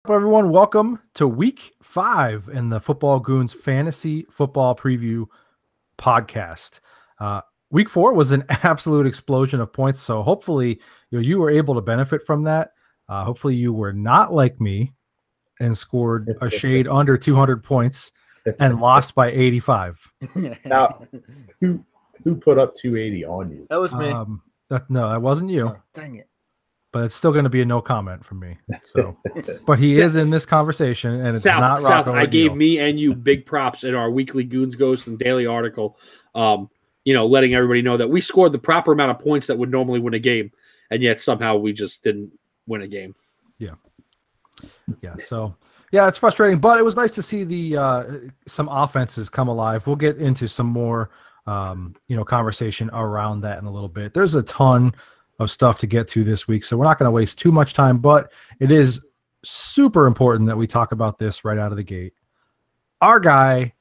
Everyone, welcome to week 5 in the Football Goons Fantasy Football Preview podcast. Week 4 was an absolute explosion of points, so hopefully you were able to benefit from that. Hopefully you were not like me and scored a shade under 200 points and lost by 85. Now, who put up 280 on you? That was me. No, that wasn't you. Oh, dang it. But it's still going to be a no comment from me. So, but he is in this conversation, and it's not Rocco. I gave me and you big props in our weekly Goons Ghost and daily article. Letting everybody know that we scored the proper amount of points that would normally win a game, and yet somehow we just didn't win a game. Yeah. So it's frustrating, but it was nice to see the some offenses come alive. We'll get into some more conversation around that in a little bit. There's a ton of stuff to get to this week, so we're not going to waste too much time, but it is super important that we talk about this right out of the gate. Our guy,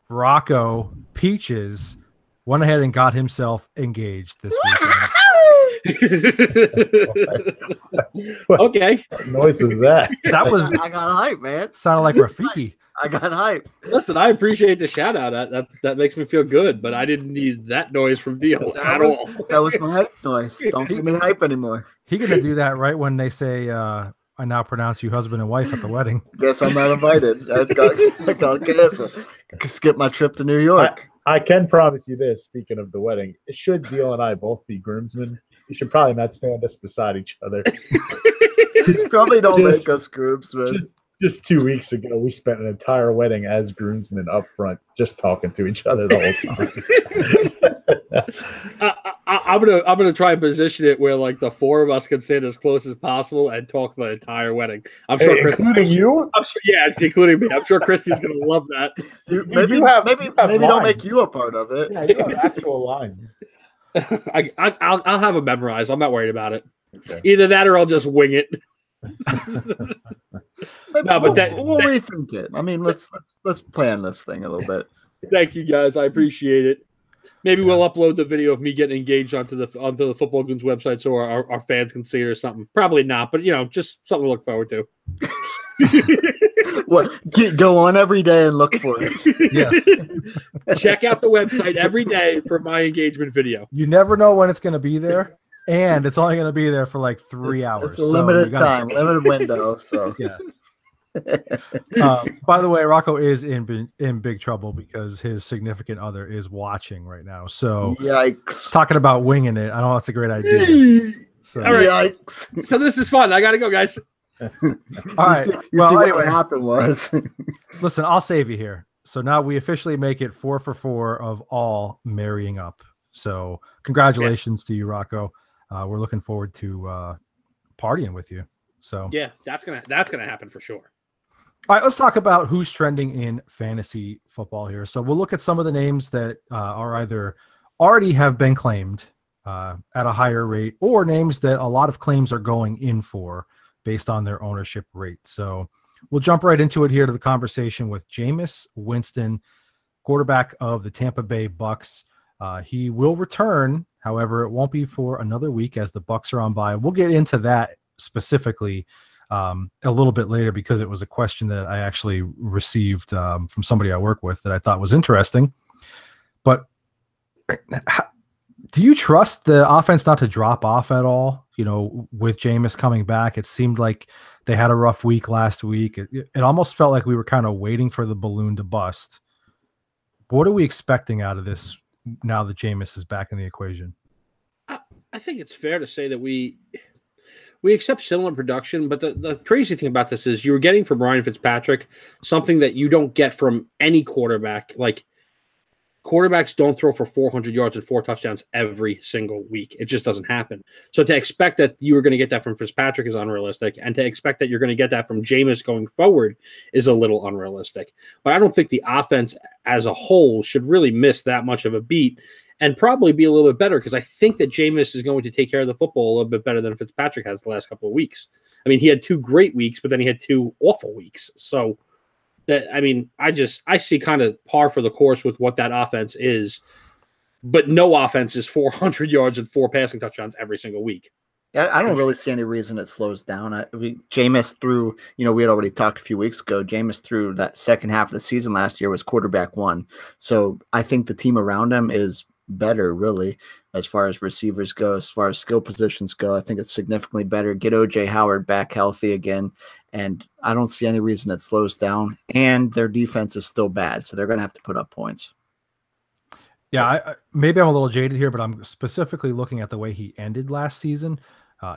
Rocco Peaches, went ahead and got himself engaged this weekend. Okay. What noise was that? That was I got hype, man. sounded like Rafiki. I got hype. Listen, I appreciate the shout out. That makes me feel good, but I didn't need that noise from Deal at all. That was my hype noise. Don't give me hype anymore. He gonna do that right when they say, "I now pronounce you husband and wife" at the wedding. Guess I'm not invited. I got canceled. Skip my trip to New York. I can promise you this, speaking of the wedding, should Deal and I both be groomsmen, we should probably not stand us beside each other. Probably don't make us groomsmen. Just 2 weeks ago, we spent an entire wedding as groomsmen up front, just talking to each other the whole time. I'm gonna try and position it where like the four of us can sit as close as possible and talk the entire wedding. I'm sure, including you. I'm sure, yeah, including me. I'm sure Christy's gonna love that. Maybe don't make you a part of it. Yeah, you have actual lines. I'll have it memorized. I'm not worried about it. Okay. Either that or I'll just wing it. No, but we'll rethink it. I mean, let's plan this thing a little bit. Thank you guys. I appreciate it. Maybe we'll upload the video of me getting engaged onto the Football Goons website so our fans can see it or something. Probably not, but just something to look forward to. What? Go on every day and look for it. Yes. Check out the website every day for my engagement video. You never know when it's going to be there, and it's only going to be there for like 3 hours. It's a limited time, limited window. So yeah. By the way, Rocco is in big trouble because his significant other is watching right now. So yikes! Talking about winging it, I don't know if that's a great idea. So. All right. Yikes! So this is fun. I got to go, guys. All right. You see what happened was. Listen, I'll save you here. So now we officially make it 4 for 4 of all marrying up. So congratulations to you, Rocco. We're looking forward to partying with you. So yeah, that's gonna happen for sure. All right, let's talk about who's trending in fantasy football here. So we'll look at some of the names that are either already have been claimed at a higher rate or names that a lot of claims are going in for based on their ownership rate. So we'll jump right into it here to the conversation with Jameis Winston, quarterback of the Tampa Bay Bucks. He will return. However, it won't be for another week as the Bucks are on bye. We'll get into that specifically a little bit later because it was a question that I actually received from somebody I work with that I thought was interesting. But do you trust the offense not to drop off at all? With Jameis coming back, it seemed like they had a rough week last week. It almost felt like we were kind of waiting for the balloon to bust. What are we expecting out of this now that Jameis is back in the equation? I think it's fair to say that we accept similar production, but the crazy thing about this is you were getting from Ryan Fitzpatrick something that you don't get from any quarterback. Like, quarterbacks don't throw for 400 yards and 4 touchdowns every single week. It just doesn't happen. So to expect that you were going to get that from Fitzpatrick is unrealistic, and to expect that you're going to get that from Jameis going forward is a little unrealistic. But I don't think the offense as a whole should really miss that much of a beat and probably be a little bit better because I think that Jameis is going to take care of the football a little bit better than Fitzpatrick has the last couple of weeks. I mean, he had 2 great weeks, but then he had 2 awful weeks. So I see kind of par for the course with what that offense is, but no offense is 400 yards and 4 passing touchdowns every single week. I don't really see any reason it slows down. Jameis threw, we had already talked a few weeks ago. Jameis threw that second half of the season last year was quarterback one. So I think the team around him is better, really, as far as receivers go, as far as skill positions go. I think it's significantly better. Get OJ Howard back healthy again. And I don't see any reason it slows down. And their defense is still bad, so they're going to have to put up points. Yeah, maybe I'm a little jaded here, but I'm specifically looking at the way he ended last season.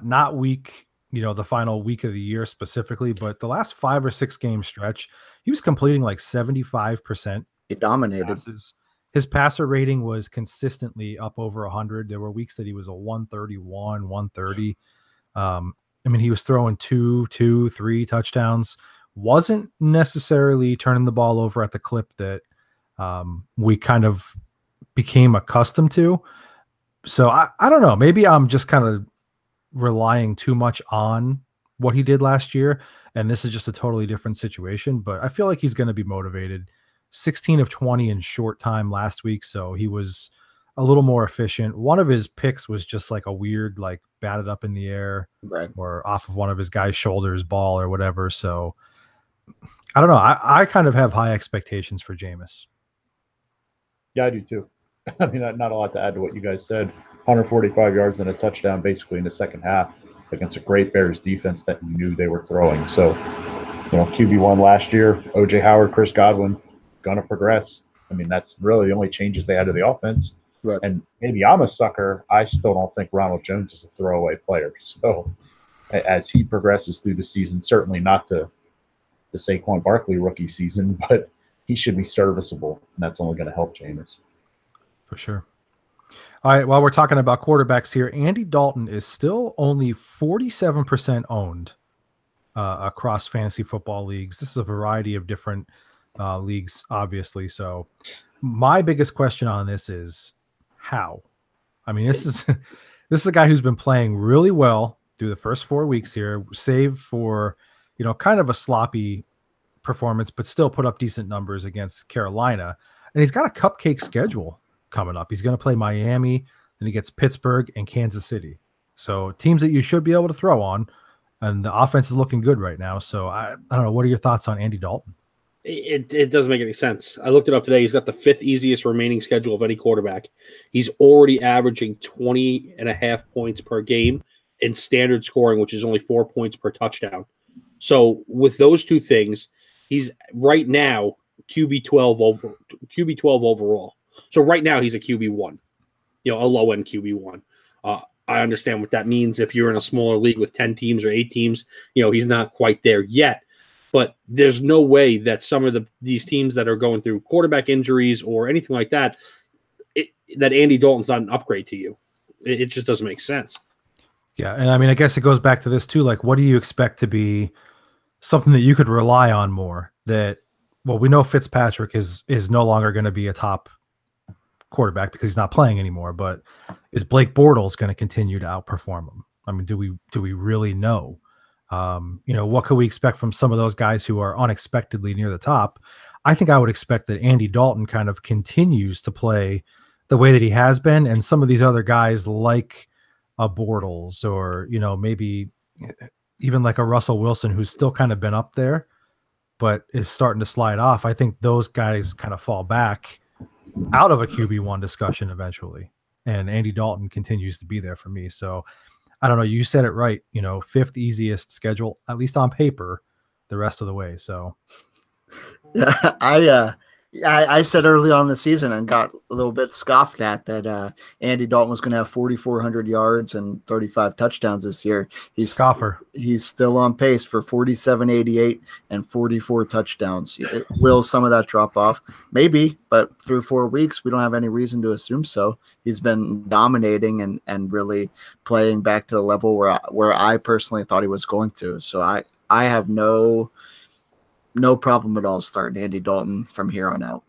Not week, the final week of the year specifically, but the last 5 or 6 game stretch, he was completing like 75%. He dominated. Passes. His passer rating was consistently up over 100. There were weeks that he was a 131, 130. He was throwing 2, 3 touchdowns. Wasn't necessarily turning the ball over at the clip that we kind of became accustomed to. So I don't know. Maybe I'm just kind of relying too much on what he did last year, and this is just a totally different situation. But I feel like he's going to be motivated. 16 of 20 in short time last week, so he was a little more efficient. One of his picks was just like a weird, like batted up in the air, right, or off of one of his guys' shoulders ball or whatever. So I don't know. I kind of have high expectations for Jameis. Yeah, I do too. I mean, not a lot to add to what you guys said. 145 yards and a touchdown basically in the second half against a great Bears defense that you knew they were throwing. So, QB1 last year, OJ Howard, Chris Godwin, going to progress. I mean, that's really the only changes they had to the offense. Right. And maybe I'm a sucker. I still don't think Ronald Jones is a throwaway player. So as he progresses through the season, certainly not the Saquon Barkley rookie season, but he should be serviceable, and that's only going to help Jameis. For sure. All right, while we're talking about quarterbacks here, Andy Dalton is still only 47% owned across fantasy football leagues. This is a variety of different leagues, obviously. So my biggest question on this is how? I mean, this is a guy who's been playing really well through the first 4 weeks here, save for, kind of a sloppy performance, but still put up decent numbers against Carolina. And he's got a cupcake schedule coming up. He's going to play Miami, then he gets Pittsburgh and Kansas City. So teams that you should be able to throw on, and the offense is looking good right now. So I don't know. What are your thoughts on Andy Dalton? It doesn't make any sense. I looked it up today. He's got the 5th easiest remaining schedule of any quarterback. He's already averaging 20.5 points per game in standard scoring, which is only 4 points per touchdown. So with those two things, he's right now QB12 overall. So right now he's a QB1, a low-end QB1. I understand what that means if you're in a smaller league with 10 teams or 8 teams. He's not quite there yet. But there's no way that some of these teams that are going through quarterback injuries or anything like that, that Andy Dalton's not an upgrade to you. It just doesn't make sense. Yeah, and I mean, I guess it goes back to this too. Like, what do you expect to be something that you could rely on more? We know Fitzpatrick is no longer going to be a top quarterback because he's not playing anymore. But is Blake Bortles going to continue to outperform him? I mean, do we really know? What could we expect from some of those guys who are unexpectedly near the top? I think I would expect that Andy Dalton kind of continues to play the way that he has been, and some of these other guys like a Bortles or, maybe even like a Russell Wilson, who's still kind of been up there, but is starting to slide off. I think those guys kind of fall back out of a QB1 discussion eventually. And Andy Dalton continues to be there for me. So I don't know. You said it right. 5th easiest schedule, at least on paper, the rest of the way. So, yeah, I said early on in the season and got a little bit scoffed at that Andy Dalton was going to have 4,400 yards and 35 touchdowns this year. He's still on pace for 4,788 and 44 touchdowns. Will some of that drop off? Maybe, but through 4 weeks, we don't have any reason to assume so. He's been dominating and really playing back to the level where I personally thought he was going to. So I have no problem at all starting Andy Dalton from here on out.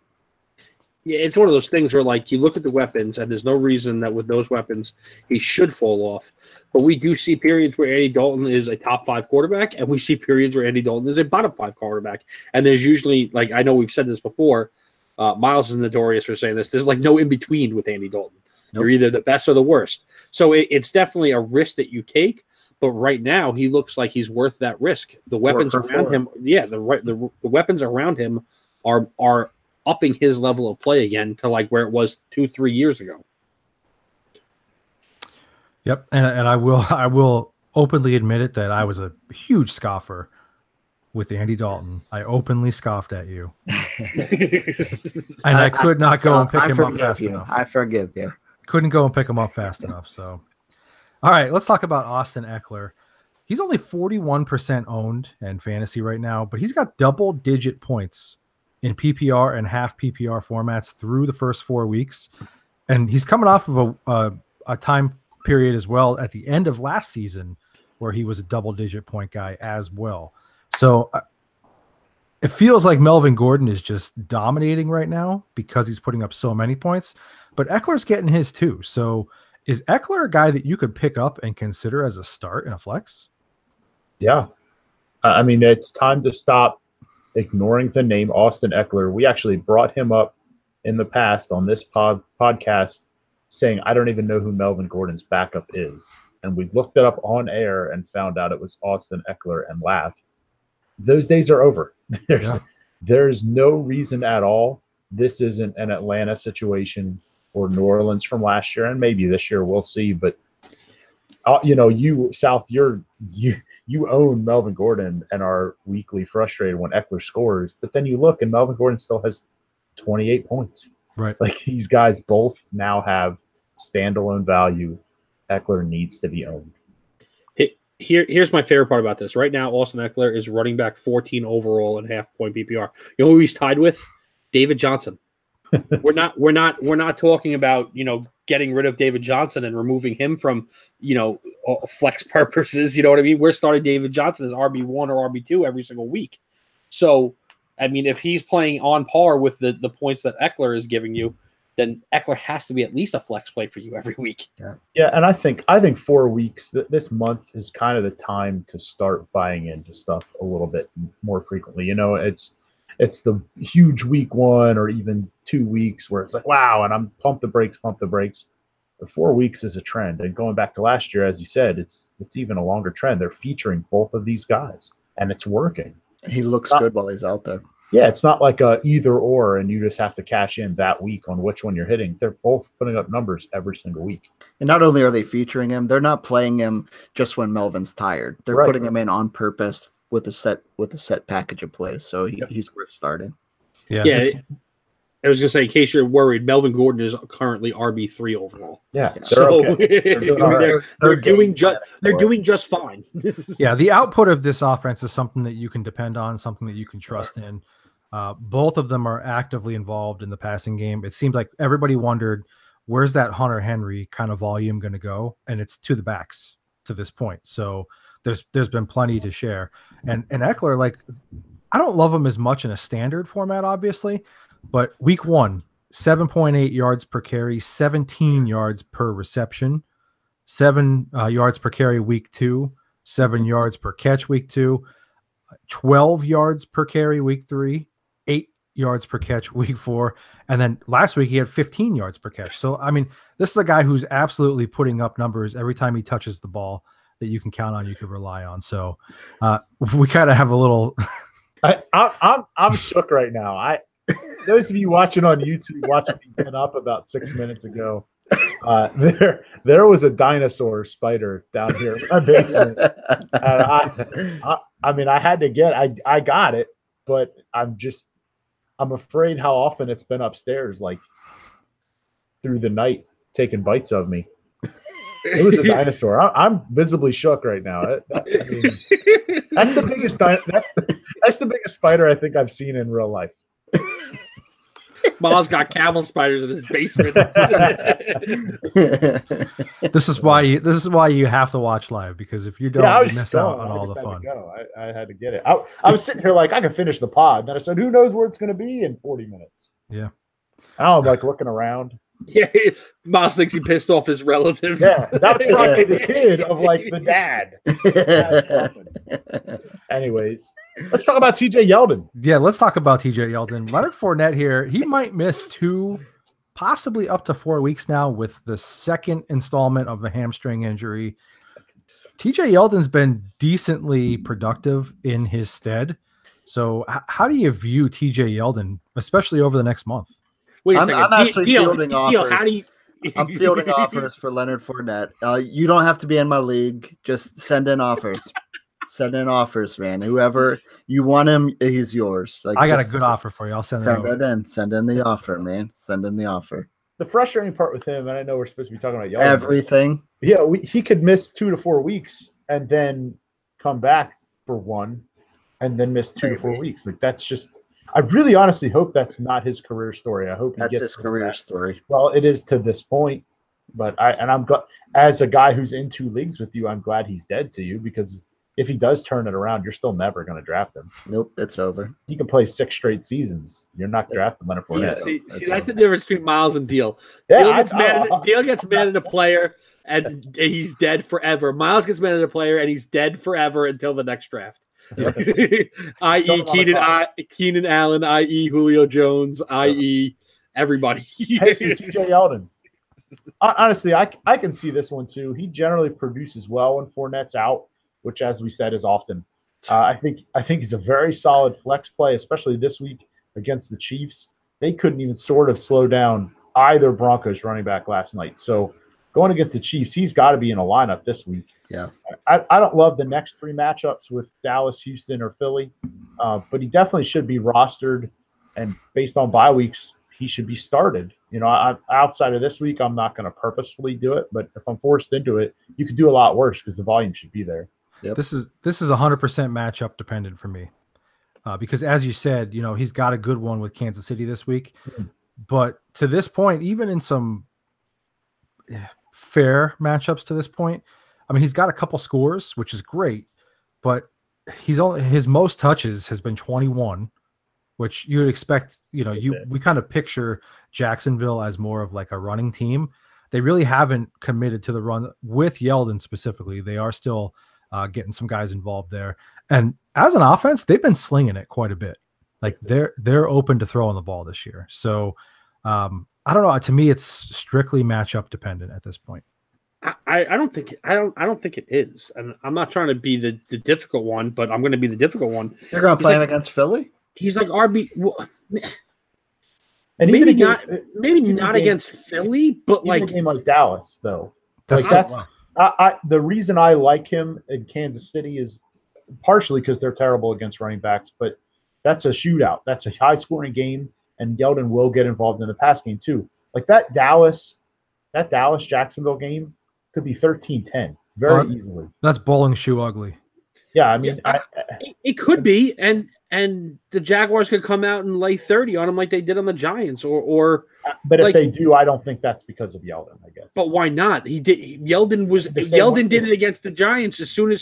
Yeah, it's one of those things where, like, you look at the weapons, and there's no reason that with those weapons he should fall off. But we do see periods where Andy Dalton is a top 5 quarterback, and we see periods where Andy Dalton is a bottom 5 quarterback. And there's usually, like, I know we've said this before, Miles is notorious for saying this, there's, like, no in-between with Andy Dalton. You're either the best or the worst. So it's definitely a risk that you take. But right now, he looks like he's worth that risk. The weapons around him, the weapons around him are upping his level of play again to like where it was 2-3 years ago. Yep, and I will openly admit it that I was a huge scoffer with Andy Dalton. I openly scoffed at you, and I could not go and pick him up fast enough. I forgive you. Couldn't go and pick him up fast enough. So, all right, let's talk about Austin Eckler. He's only 41% owned in fantasy right now, but he's got double-digit points in PPR and half PPR formats through the first 4 weeks, and he's coming off of a time period as well at the end of last season where he was a double-digit point guy as well. So it feels like Melvin Gordon is just dominating right now because he's putting up so many points, but Eckler's getting his too. So is Eckler a guy that you could pick up and consider as a start in a flex? Yeah. I mean, it's time to stop ignoring the name Austin Eckler. We actually brought him up in the past on this podcast saying, I don't even know who Melvin Gordon's backup is. And we looked it up on air and found out it was Austin Eckler and laughed. Those days are over. There's no reason at all. This isn't an Atlanta situation or New Orleans from last year, and maybe this year we'll see. But you South, you own Melvin Gordon and are weekly frustrated when Eckler scores. But then you look, and Melvin Gordon still has 28 points. Right, like these guys both now have standalone value. Eckler needs to be owned. Here's my favorite part about this. Right now, Austin Eckler is running back 14 overall and half-point PPR. You know who he's tied with? David Johnson. We're not talking about getting rid of David Johnson and removing him from flex purposes. You know what I mean? We're starting David Johnson as RB1 or RB2 every single week. So, I mean, if he's playing on par with the points that Eckler is giving you, then Eckler has to be at least a flex play for you every week. Yeah, and I think 4 weeks, this month is kind of the time to start buying into stuff a little bit more frequently. It's the huge week 1 or even 2 weeks where it's like, wow, and I'm pump the brakes. The 4 weeks is a trend. And going back to last year, as you said, it's even a longer trend. They're featuring both of these guys, and it's working. He looks good while he's out there. Yeah, it's not like a either or, and you just have to cash in that week on which one you're hitting. They're both putting up numbers every single week. And not only are they featuring him, they're not playing him just when Melvin's tired. They're putting him in on purpose with a set package of plays. So he's worth starting. Yeah. I was going to say, in case you're worried, Melvin Gordon is currently RB3 overall. Yeah. So they're doing just fine. Yeah, the output of this offense is something that you can depend on, something that you can trust in. Both of them are actively involved in the passing game. It seems like everybody wondered, where's that Hunter Henry kind of volume going to go? And it's to the backs to this point. So there's been plenty to share. And Eckler, like, I don't love him as much in a standard format, obviously, but week 1, 7.8 yards per carry, 17 yards per reception, 7 yards per carry week 2, 7 yards per catch week 2, 12 yards per carry week 3, 8 yards per catch week 4, and then last week he had 15 yards per catch. So, I mean, this is a guy who's absolutely putting up numbers every time he touches the ball that you can count on, you can rely on. So we kind of have a little I'm shook right now. Those of you watching on YouTube, watching me get up about 6 minutes ago, there was a dinosaur spider down here in my basement. And I had to I got it, but I'm afraid how often it's been upstairs, like through the night, taking bites of me. It was a dinosaur. I'm visibly shook right now. That's the biggest that's the biggest spider I think I've seen in real life. Ma's got camel spiders in his basement. This is why you have to watch live, because if you don't, you miss out on all the fun. I had to get it. I was sitting here like I can finish the pod. And then I said, who knows where it's going to be in 40 minutes? Yeah. Now I'm like looking around. Yeah, Moss thinks he pissed off his relatives. Yeah, that was probably the kid of like the dad. Anyways, let's talk about TJ Yeldon. Yeah, let's talk about TJ Yeldon. Leonard Fournette here. He might miss 2 possibly up to 4 weeks now with the second installment of a hamstring injury. TJ Yeldon's been decently productive in his stead. So how do you view TJ Yeldon, especially over the next month? Wait a second. I'm actually fielding offers. I'm fielding offers for Leonard Fournette. You don't have to be in my league. Just send in offers. Send in offers, man. Whoever you want him, he's yours. I got a good offer for you. I'll send it in. Send in the offer, man. Send in the offer. The frustrating part with him, and I know we're supposed to be talking about Yeldon, everything. Yeah, he could miss 2 to 4 weeks and then come back for 1, and then miss 2 to 4 weeks. Like that's just. I really honestly hope that's not his career story. I hope that's his career story. Well, it is to this point, but I'm as a guy who's in 2 leagues with you, I'm glad he's dead to you, because if he does turn it around, you're still never going to draft him. Nope, it's over. He can play 6 straight seasons. You're not drafting Leonard Fournette. Yeah, see, that's the difference between Miles and Deal. Yeah, Deal gets mad at a player and he's dead forever. Miles gets mad at a player and he's dead forever until the next draft. Yeah. i.e. Keenan Allen, i.e. Julio Jones, i.e. everybody. Hey, so TJ Yeldon. Honestly, I can see this one too. He generally produces well when Fournette's out, which, as we said, is often. I think he's a very solid flex play, especially this week against the Chiefs. They couldn't even sort of slow down either Broncos running back last night. So going against the Chiefs, he's got to be in a lineup this week. Yeah. I don't love the next 3 matchups with Dallas, Houston, or Philly, but he definitely should be rostered. And based on bye weeks, he should be started. You know, outside of this week, I'm not going to purposefully do it, but if I'm forced into it, you could do a lot worse because the volume should be there. Yep. This is 100% matchup dependent for me, because as you said, you know, he's got a good one with Kansas City this week, but to this point, even in some fair matchups to this point, I mean, he's got a couple scores, which is great, but his most touches has been 21, which you would expect. You know, we kind of picture Jacksonville as more of like a running team. They really haven't committed to the run with Yeldon specifically. They are still getting some guys involved there, and as an offense, they've been slinging it quite a bit. Like they're open to throwing the ball this year. So I don't know. To me, it's strictly matchup dependent at this point. I don't think it is, and I'm not trying to be the difficult one, but I'm going to be the difficult one. You're going to play him against Philly. He's like RB. Well, and maybe not against Philly, but like a game like Dallas, though. The reason I like him in Kansas City is partially because they're terrible against running backs, but that's a shootout. That's a high-scoring game, and Yeldon will get involved in the pass game too. Like that Dallas-Jacksonville game could be 13-10 very easily. That's bowling shoe ugly. Yeah, I mean, it could be, and the Jaguars could come out and lay 30 on them like they did on the Giants, or. But if they do, I don't think that's because of Yeldon, I guess. But why not? Yeldon did it against the Giants as soon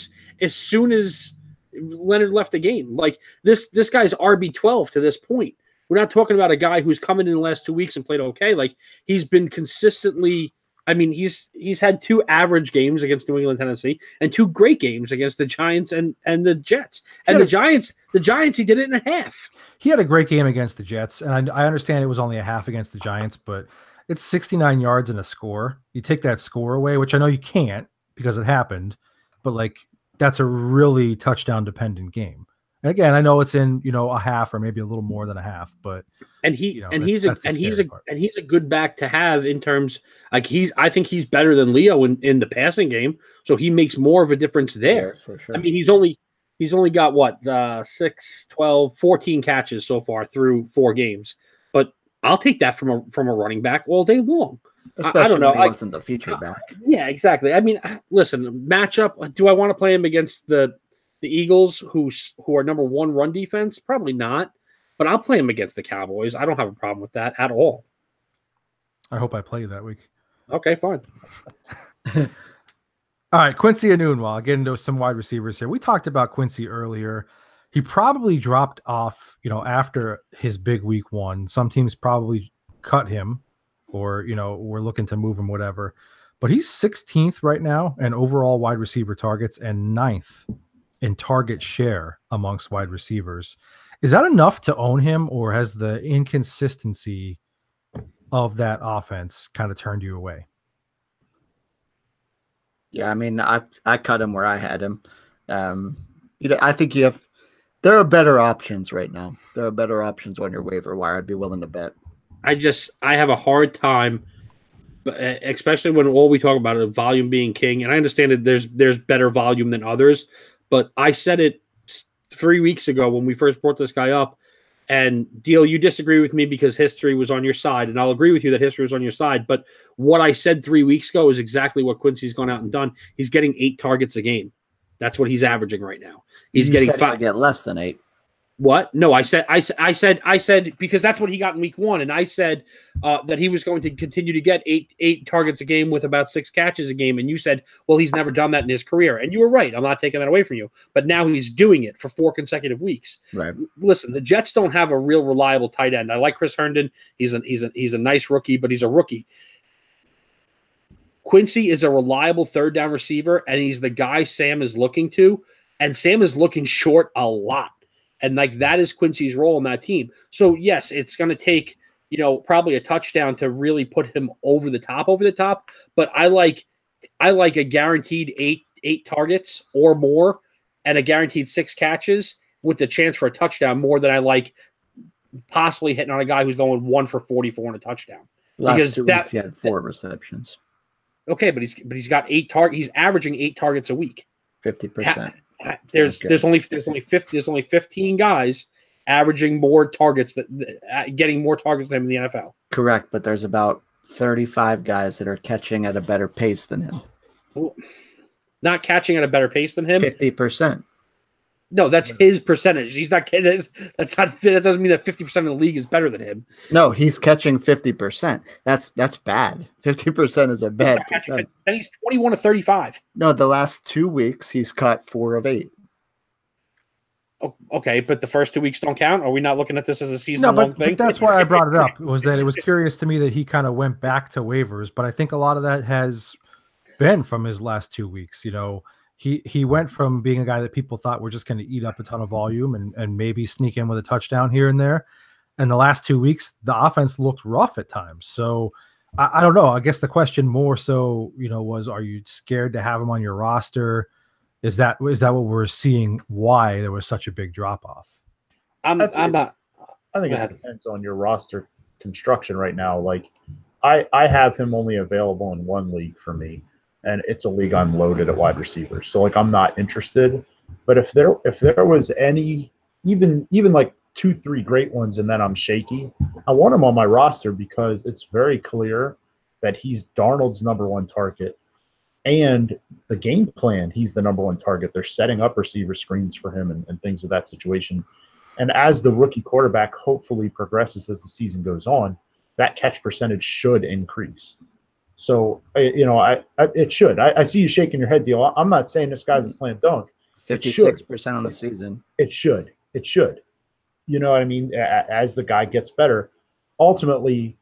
as Leonard left the game. Like this guy's RB12 to this point. We're not talking about a guy who's come in the last 2 weeks and played okay. Like he's been consistently. I mean, he's had 2 average games against New England, Tennessee, and 2 great games against the Giants and the Jets. And the Giants, he did it in a half. He had a great game against the Jets, and I understand it was only a half against the Giants, but it's 69 yards and a score. You take that score away, which I know you can't because it happened, but like that's a really touchdown dependent game. And again, I know it's in, you know, a half or maybe a little more than a half, but he's a good back to have in terms like I think he's better than Leo in the passing game, so he makes more of a difference there. Yeah, for sure. I mean, he's only got what 6, 12, 14 catches so far through 4 games, but I'll take that from a running back all day long. Especially I don't know. When he wasn't the feature back. Yeah, exactly. I mean, listen, matchup. Do I want to play him against the Eagles, who are number 1 run defense? Probably not, but I'll play him against the Cowboys. I don't have a problem with that at all. I hope I play you that week. Okay, fine. All right, Quincy Enunwa. I'll get into some wide receivers here. We talked about Quincy earlier. He probably dropped off, you know, after his big week 1. Some teams probably cut him or, you know, we're looking to move him, whatever. But he's 16th right now in overall wide receiver targets and 9th in target share amongst wide receivers. Is that enough to own him, or has the inconsistency of that offense kind of turned you away? Yeah, I mean, I cut him where I had him. I think there are better options right now. There are better options on your waiver wire. I'd be willing to bet. I have a hard time, especially when all we talk about is volume being king. And I understand that there's better volume than others, but I said it 3 weeks ago when we first brought this guy up. And Deal, you disagree with me because history was on your side, and I'll agree with you that history was on your side. But what I said 3 weeks ago is exactly what Quincy's gone out and done. He's getting 8 targets a game. That's what he's averaging right now. He's getting 5. Get less than 8. What? No, I said because that's what he got in week 1, and I said that he was going to continue to get eight targets a game with about 6 catches a game, and you said, well, he's never done that in his career, and you were right. I'm not taking that away from you, but now he's doing it for 4 consecutive weeks. Right. Listen, the Jets don't have a real reliable tight end. I like Chris Herndon. He's a nice rookie, but he's a rookie. Quincy is a reliable third down receiver, and he's the guy Sam is looking to, and Sam is looking short a lot. And like that is Quincy's role in that team. So yes, it's going to take, probably a touchdown to really put him over the top. But I like a guaranteed eight targets or more and a guaranteed 6 catches with the chance for a touchdown more than I like possibly hitting on a guy who's going 1 for 44 and a touchdown. Last 2 weeks he had 4 receptions. Okay, but he's got 8 targets. He's averaging 8 targets a week. 50%. There's only 15 guys averaging more targets getting more targets than him in the NFL. Correct, but there's about 35 guys that are catching at a better pace than him. Not catching at a better pace than him. 50%. No, that's his percentage. He's not. That doesn't mean that 50% of the league is better than him. No, he's catching 50%. That's bad. 50% is a bad percent. Then he's 21 to 35. No, the last 2 weeks he's caught 4 of 8. Oh, okay, but the first 2 weeks don't count. Are we not looking at this as a season-long thing? But that's why I brought it up. Was that it was curious to me that he kind of went back to waivers, but I think a lot of that has been from his last 2 weeks. He went from being a guy that people thought were just going to eat up a ton of volume and maybe sneak in with a touchdown here and there. And the last 2 weeks, the offense looked rough at times. So I don't know. I guess the question more so, was, are you scared to have him on your roster? Is that what we're seeing? Why there was such a big drop off? I think it depends on your roster construction right now. Like I have him only available in 1 league for me. And it's a league I'm loaded at wide receiver. So like I'm not interested. But if there was any even like 2-3 great ones and then I'm shaky, I want him on my roster because it's very clear that he's Darnold's number 1 target. And the game plan, he's the number 1 target. They're setting up receiver screens for him and things of that situation. And as the rookie quarterback hopefully progresses as the season goes on, that catch percentage should increase. So, it should. I see you shaking your head, Deal. I'm not saying this guy's a slam dunk. 56% on the season. It should. You know what I mean? As the guy gets better, ultimately,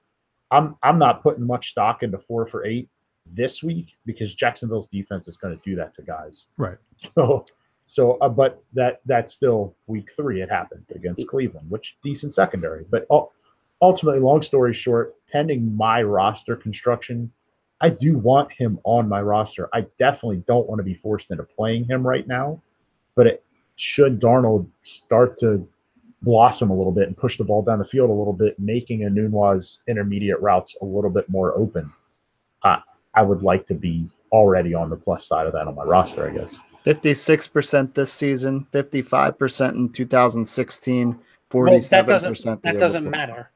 I'm not putting much stock into 4 for 8 this week because Jacksonville's defense is going to do that to guys. Right. But that's still week 3. It happened against Cleveland, which decent secondary. But ultimately, long story short, pending my roster construction, I do want him on my roster. I definitely don't want to be forced into playing him right now, but should Darnold start to blossom a little bit and push the ball down the field a little bit, making Enunwa's intermediate routes a little bit more open, I would like to be already on the plus side of that on my roster, I guess. 56% this season, 55% in 2016, 47%. That doesn't matter.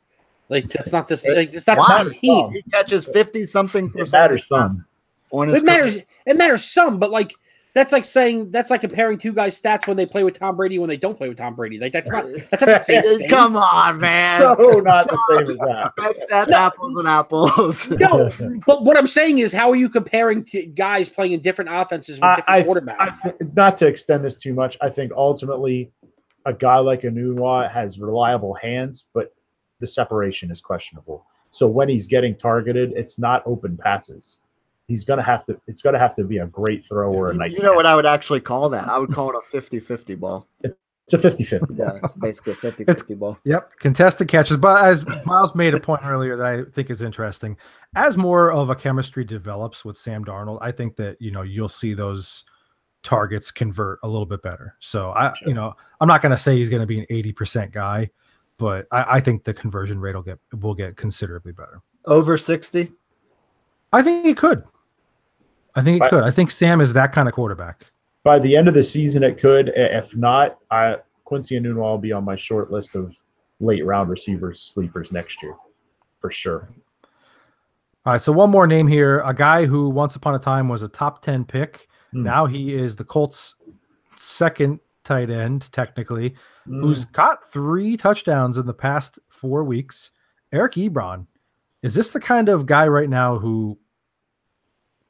Like that's not this. It's not the same team. He catches 50-something%. It matters some. It matters some, but like that's like comparing 2 guys' stats when they play with Tom Brady when they don't play with Tom Brady. Like that's not the same thing. Come on, man. So not the same as that. That's apples and apples. No, but what I'm saying is, how are you comparing to guys playing in different offenses with different quarterbacks? Not to extend this too much, I think ultimately a guy like Enunwa has reliable hands, but the separation is questionable. So when he's getting targeted, it's not open passes. It's going to have to be a great throw or a nice. You know what I would actually call that? I would call it a 50-50 ball. It's a 50-50. Yeah, it's basically a 50-50 ball. Yep, contested catches. But as Miles made a point earlier that I think is interesting, as more of a chemistry develops with Sam Darnold, I think that you'll see those targets convert a little bit better. So I'm not going to say he's going to be an 80% guy, but I think the conversion rate will get considerably better. Over 60? I think he could. I think Sam is that kind of quarterback. By the end of the season, it could. If not, Quincy Enunwa will be on my short list of late round receivers sleepers next year, for sure. All right, so one more name here, a guy who once upon a time was a top 10 pick. Now he is the Colts' second tight end, technically, who's got 3 touchdowns in the past 4 weeks. Eric Ebron. Is this the kind of guy right now who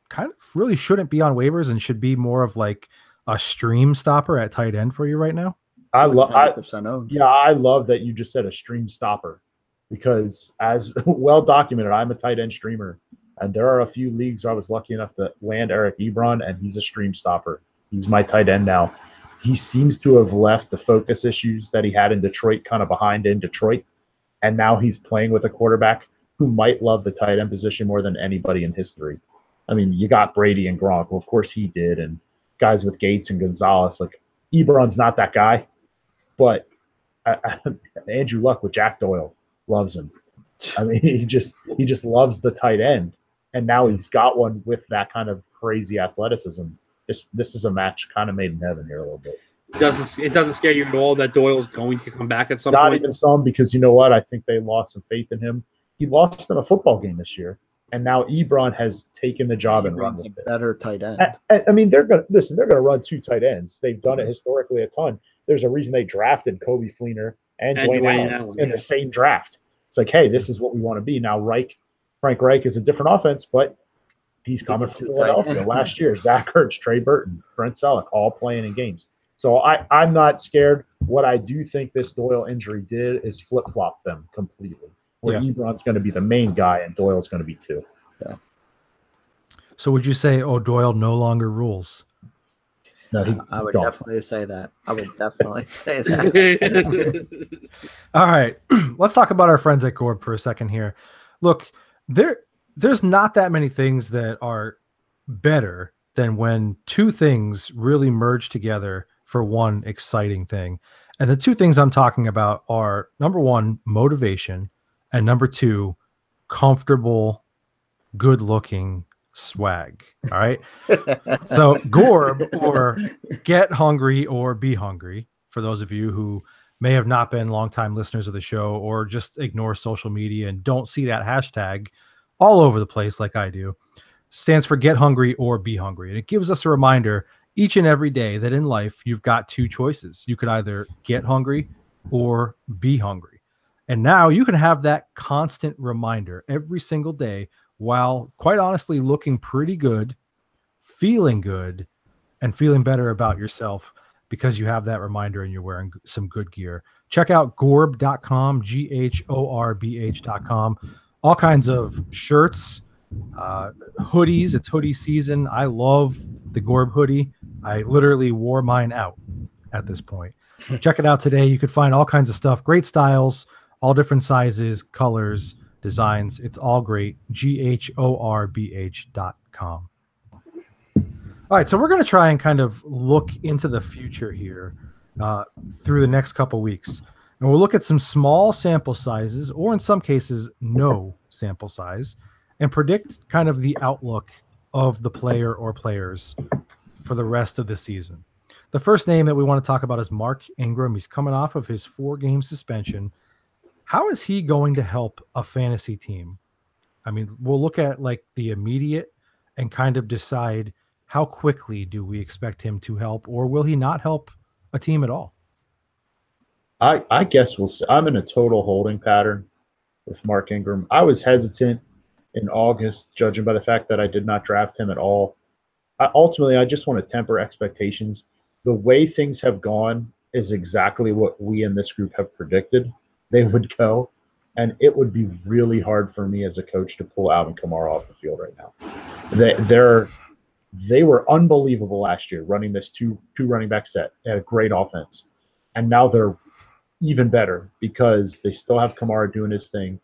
kind of really shouldn't be on waivers and should be more of like a stream stopper at tight end for you right now? I love that you just said a stream stopper, because as well documented, I'm a tight end streamer, and there are a few leagues where I was lucky enough to land Eric Ebron, and he's a stream stopper. He's my tight end now. He seems to have left the focus issues that he had in Detroit kind of behind in Detroit, and now he's playing with a quarterback who might love the tight end position more than anybody in history. I mean, you got Brady and Gronk. Well, of course he did, and guys with Gates and Gonzalez. Like, Ebron's not that guy, but Andrew Luck with Jack Doyle loves him. I mean, he just loves the tight end, and now he's got one with that kind of crazy athleticism. This is a match kind of made in heaven here a little bit. It doesn't scare you at all that Doyle's going to come back at some point? Not even some, because you know what? I think they lost some faith in him. He lost them a football game this year, and now Ebron has taken the job and run with it. Better tight end. I mean, they're going to run 2 tight ends. They've done it historically a ton. There's a reason they drafted Kobe Fleener and Dwayne Allen in the same draft. It's like, hey, this is what we want to be. Now, Frank Reich is a different offense, but he's coming from Philadelphia. Last year, Zach Ertz, Trey Burton, Brent Selleck, all playing in games. So I'm not scared. What I do think this Doyle injury did is flip-flop them completely, where Ebron's going to be the main guy and Doyle's going to be 2. Yeah. So would you say, Doyle no longer rules? No, I would definitely say that. All right. Let's talk about our friends at Gorg for a second here. Look, there's not that many things that are better than when 2 things really merge together for one exciting thing. And the 2 things I'm talking about are, number 1, motivation, and number 2, comfortable, good-looking swag. All right. So Gorg, or Get Hungry or Be Hungry, for those of you who may have not been longtime listeners of the show or just ignore social media and don't see that hashtag all over the place like I do, stands for Get Hungry or Be Hungry. And it gives us a reminder each and every day that in life you've got 2 choices. You could either get hungry or be hungry. And now you can have that constant reminder every single day, while quite honestly looking pretty good, feeling good, and feeling better about yourself, because you have that reminder and you're wearing some good gear. Check out gorb.com, GHORBH.com. All kinds of shirts, hoodies. It's hoodie season. I love the Gorb hoodie. I literally wore mine out at this point. Check it out today. You could find all kinds of stuff, great styles, all different sizes, colors, designs. It's all great. GHORBH.com. All right, so we're going to try and kind of look into the future here through the next couple weeks. And we'll look at some small sample sizes, or in some cases, no sample size, and predict kind of the outlook of the player or players for the rest of the season. The first name that we want to talk about is Mark Ingram. He's coming off of his 4-game suspension. How is he going to help a fantasy team? I mean, we'll look at like the immediate and kind of decide how quickly do we expect him to help, or will he not help a team at all? I guess we'll see. I'm in a total holding pattern with Mark Ingram. I was hesitant in August, judging by the fact that I did not draft him at all. Ultimately, I just want to temper expectations. The way things have gone is exactly what we in this group have predicted they would go, and it would be really hard for me as a coach to pull Alvin Kamara off the field right now. They were unbelievable last year running this two running back set. They had a great offense. And now they're even better because they still have Kamara doing his thing.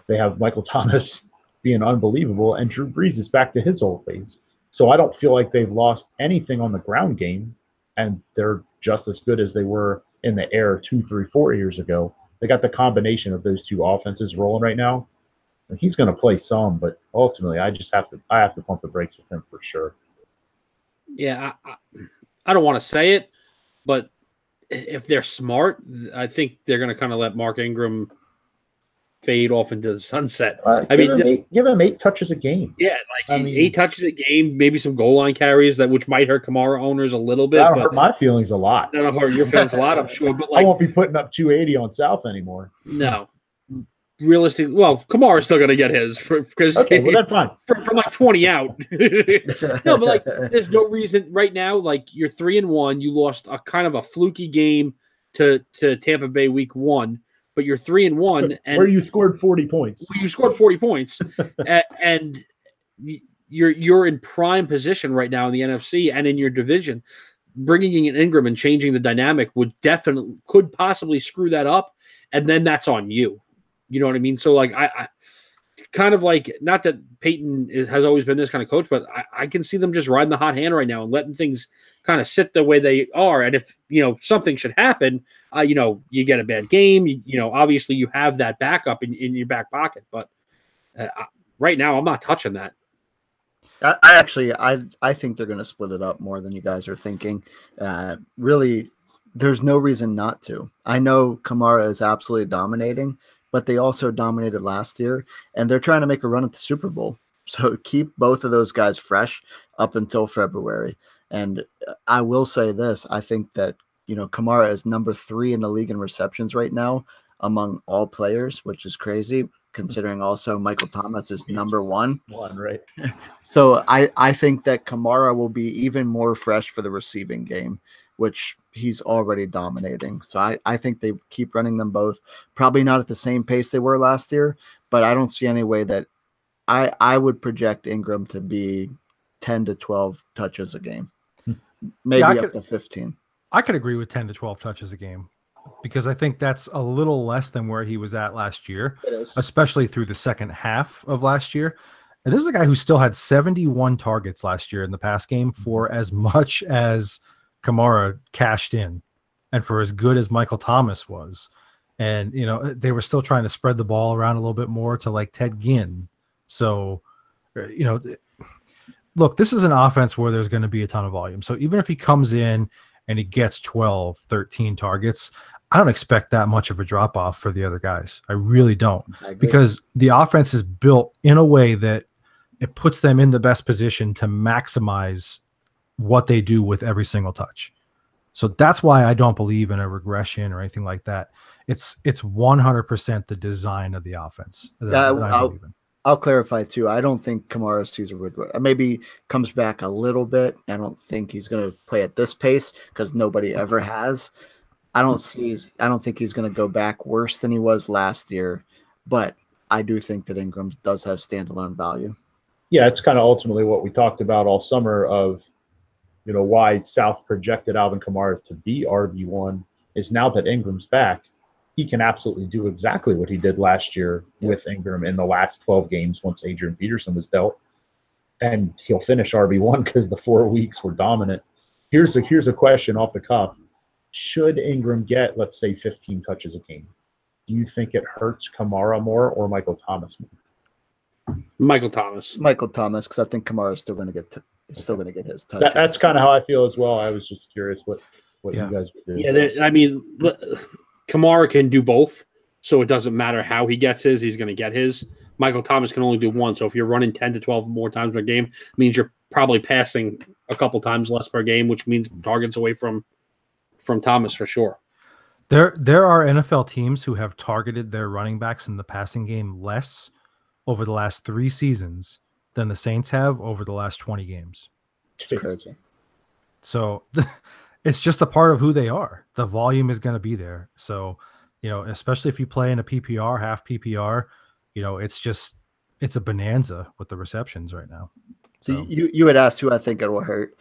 They have Michael Thomas being unbelievable, and Drew Brees is back to his old ways. So I don't feel like they've lost anything on the ground game, and they're just as good as they were in the air 2, 3, 4 years ago. They got the combination of those two offenses rolling right now. And he's going to play some, but ultimately, I have to pump the brakes with him for sure. Yeah, I don't want to say it, but if they're smart, I think they're going to kind of let Mark Ingram fade off into the sunset. Give him 8 touches a game. Yeah, 8 touches a game, maybe some goal line carries which might hurt Kamara owners a little bit. That'll hurt my feelings a lot. That'll hurt your feelings a lot, I'm sure. But I won't be putting up 280 on South anymore. No. Realistically, well, Kamara's still going to get his because that's fine. From 20 out. No, but there's no reason right now. You're 3-1. You lost a kind of a fluky game to Tampa Bay week 1, but you're 3-1, and where you scored 40 points. You scored 40 points, and you're in prime position right now in the NFC and in your division. Bringing in Ingram and changing the dynamic could possibly screw that up, and then that's on you. You know what I mean? So, I kind of not that Peyton has always been this kind of coach, but I can see them just riding the hot hand right now and letting things kind of sit the way they are. And if, something should happen, you get a bad game, obviously you have that backup in your back pocket. But right now, I'm not touching that. I think they're going to split it up more than you guys are thinking. Really, there's no reason not to. I know Kamara is absolutely dominating, but they also dominated last year, and they're trying to make a run at the Super Bowl. So keep both of those guys fresh up until February. And I will say this, I think that, Kamara is number 3 in the league in receptions right now among all players, which is crazy, considering also Michael Thomas is number 1. Right. So I think that Kamara will be even more fresh for the receiving game, which he's already dominating. So I think they keep running them both. Probably not at the same pace they were last year, but I don't see any way that I would project Ingram to be 10 to 12 touches a game, maybe up to 15. I could agree with 10 to 12 touches a game because I think that's a little less than where he was at last year, especially through the second half of last year. And this is a guy who still had 71 targets last year in the pass game for as much as Kamara cashed in and for as good as Michael Thomas was. And, they were still trying to spread the ball around a little bit more to Ted Ginn. So, look, this is an offense where there's going to be a ton of volume. So even if he comes in and he gets 12, 13 targets, I don't expect that much of a drop off for the other guys. I really don't, because the offense is built in a way that it puts them in the best position to maximize what they do with every single touch. So that's why I don't believe in a regression or anything like that. It's 100% the design of the offense that I believe in. I'll clarify too. I don't think Kamara's season would maybe comes back a little bit. I don't think he's going to play at this pace because nobody ever has. I don't think he's going to go back worse than he was last year, but I do think that Ingram does have standalone value. Yeah, it's kind of ultimately what we talked about all summer of, why South projected Alvin Kamara to be RB1 is now that Ingram's back, he can absolutely do exactly what he did last year with Ingram in the last 12 games once Adrian Peterson was dealt. And he'll finish RB1 because the 4 weeks were dominant. Here's a question off the cuff. Should Ingram get, let's say, 15 touches a game, do you think it hurts Kamara more or Michael Thomas more? Michael Thomas, because I think Kamara is still going to get his touches. That's kind of how I feel as well. I was just curious what you guys would do. Yeah, Kamara can do both, so it doesn't matter how he gets his. He's going to get his. Michael Thomas can only do one. So if you're running 10 to 12 more times per game, it means you're probably passing a couple times less per game, which means targets away from Thomas for sure. There are NFL teams who have targeted their running backs in the passing game less over the last 3 seasons than the Saints have over the last 20 games. It's crazy. So it's just a part of who they are. The volume is going to be there. So, especially if you play in a PPR, half PPR, it's a bonanza with the receptions right now. So you had asked who I think it will hurt.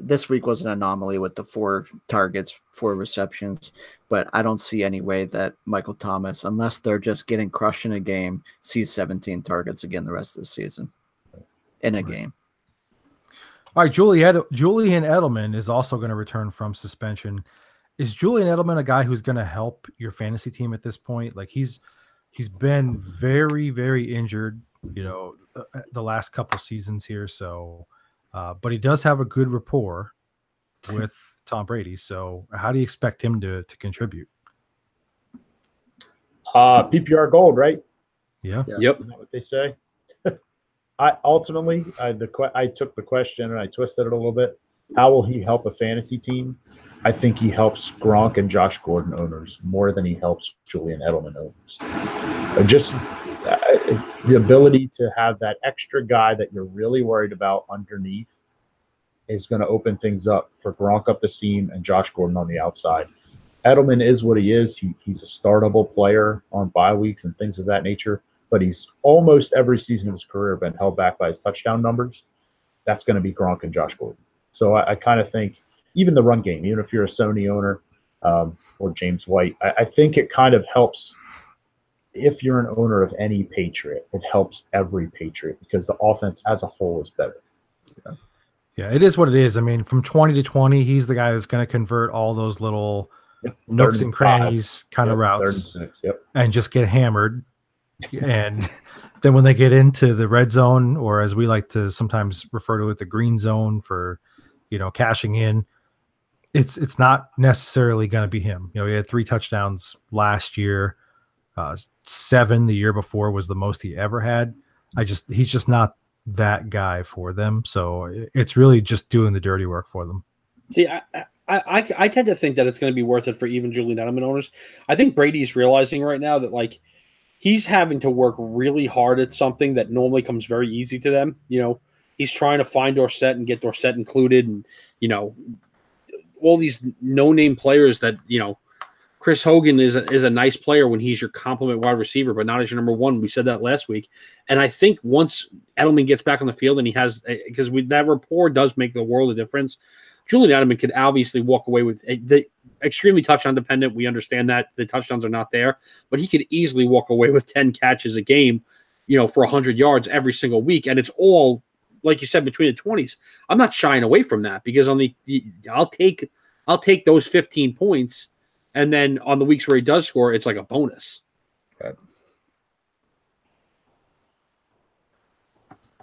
this week was an anomaly with the 4 targets, 4 receptions, but I don't see any way that Michael Thomas, unless they're just getting crushed in a game, sees 17 targets again the rest of the season in a game. All right, Julian Edelman is also going to return from suspension. Is Julian Edelman a guy who's going to help your fantasy team at this point? Like he's been very, very injured, the last couple seasons here. So, but he does have a good rapport with Tom Brady. So how do you expect him to contribute? PPR gold, right? Yeah. Yep. Isn't that what they say? I took the question and I twisted it a little bit. How will he help a fantasy team? I think he helps Gronk and Josh Gordon owners more than he helps Julian Edelman owners. Just the ability to have that extra guy that you're really worried about underneath is going to open things up for Gronk up the seam and Josh Gordon on the outside. Edelman is what he is. He's a startable player on bye weeks and things of that nature, but he's almost every season of his career been held back by his touchdown numbers. That's going to be Gronk and Josh Gordon. So I kind of think even the run game, even if you're a Sony owner or James White, I think it kind of helps. If you're an owner of any Patriot, it helps every Patriot because the offense as a whole is better. Yeah, it is what it is. I mean, from 20 to 20, he's the guy that's going to convert all those little nooks and crannies kind of routes and just get hammered. And then when they get into the red zone, or as we like to sometimes refer to it, the green zone for, cashing in, it's not necessarily going to be him. He had 3 touchdowns last year. 7 the year before was the most he ever had. He's just not that guy for them. So it's really just doing the dirty work for them. See, I tend to think that it's going to be worth it for even Julian Edelman owners. I think Brady's realizing right now that he's having to work really hard at something that normally comes very easy to them. He's trying to find Dorsett and get Dorsett included, and all these no-name players that Chris Hogan is a nice player when he's your complement wide receiver, but not as your number one. We said that last week. And I think once Edelman gets back on the field and he has – because that rapport does make the world of difference. Julian Edelman could obviously walk away with the extremely touchdown dependent. We understand that the touchdowns are not there, but he could easily walk away with 10 catches a game, for 100 yards every single week. And it's all, like you said, between the 20s. I'm not shying away from that because I'll take those 15 points. And then on the weeks where he does score, it's like a bonus. Right.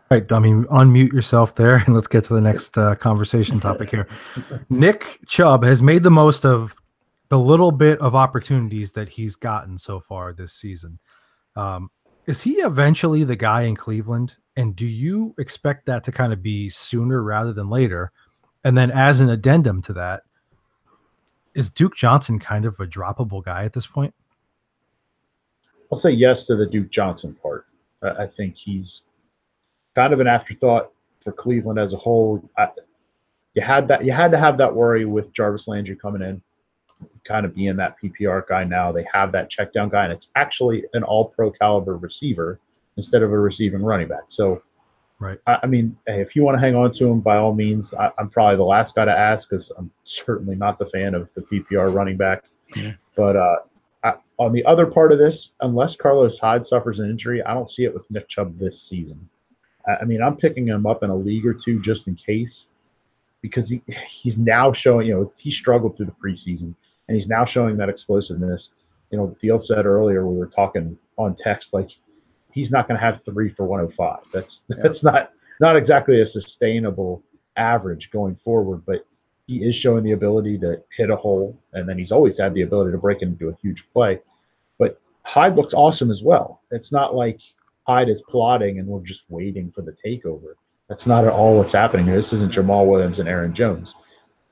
All right, Dummy, unmute yourself there, and let's get to the next conversation topic here. Nick Chubb has made the most of the little bit of opportunities that he's gotten so far this season. Is he eventually the guy in Cleveland? And do you expect that to kind of be sooner rather than later? And then as an addendum to that, is Duke Johnson kind of a droppable guy at this point? I'll say yes to the Duke Johnson part. I think he's kind of an afterthought for Cleveland as a whole. You had to have that worry with Jarvis Landry coming in, kind of being that PPR guy now. They have that check down guy, and it's actually an all-pro caliber receiver instead of a receiving running back. So, right. I mean, hey, if you want to hang on to him, by all means. I'm probably the last guy to ask because I'm certainly not the fan of the PPR running back. Yeah. But on the other part of this, unless Carlos Hyde suffers an injury, I don't see it with Nick Chubb this season. I mean, I'm picking him up in a league or two just in case because he's now showing, he struggled through the preseason, and he's now showing that explosiveness. Deal said earlier, we were talking on text, he's not going to have 3 for 105. That's not exactly a sustainable average going forward, but he is showing the ability to hit a hole, and then he's always had the ability to break into a huge play. But Hyde looks awesome as well. It's not like Hyde is plotting and we're just waiting for the takeover. That's not at all what's happening here. This isn't Jamal Williams and Aaron Jones.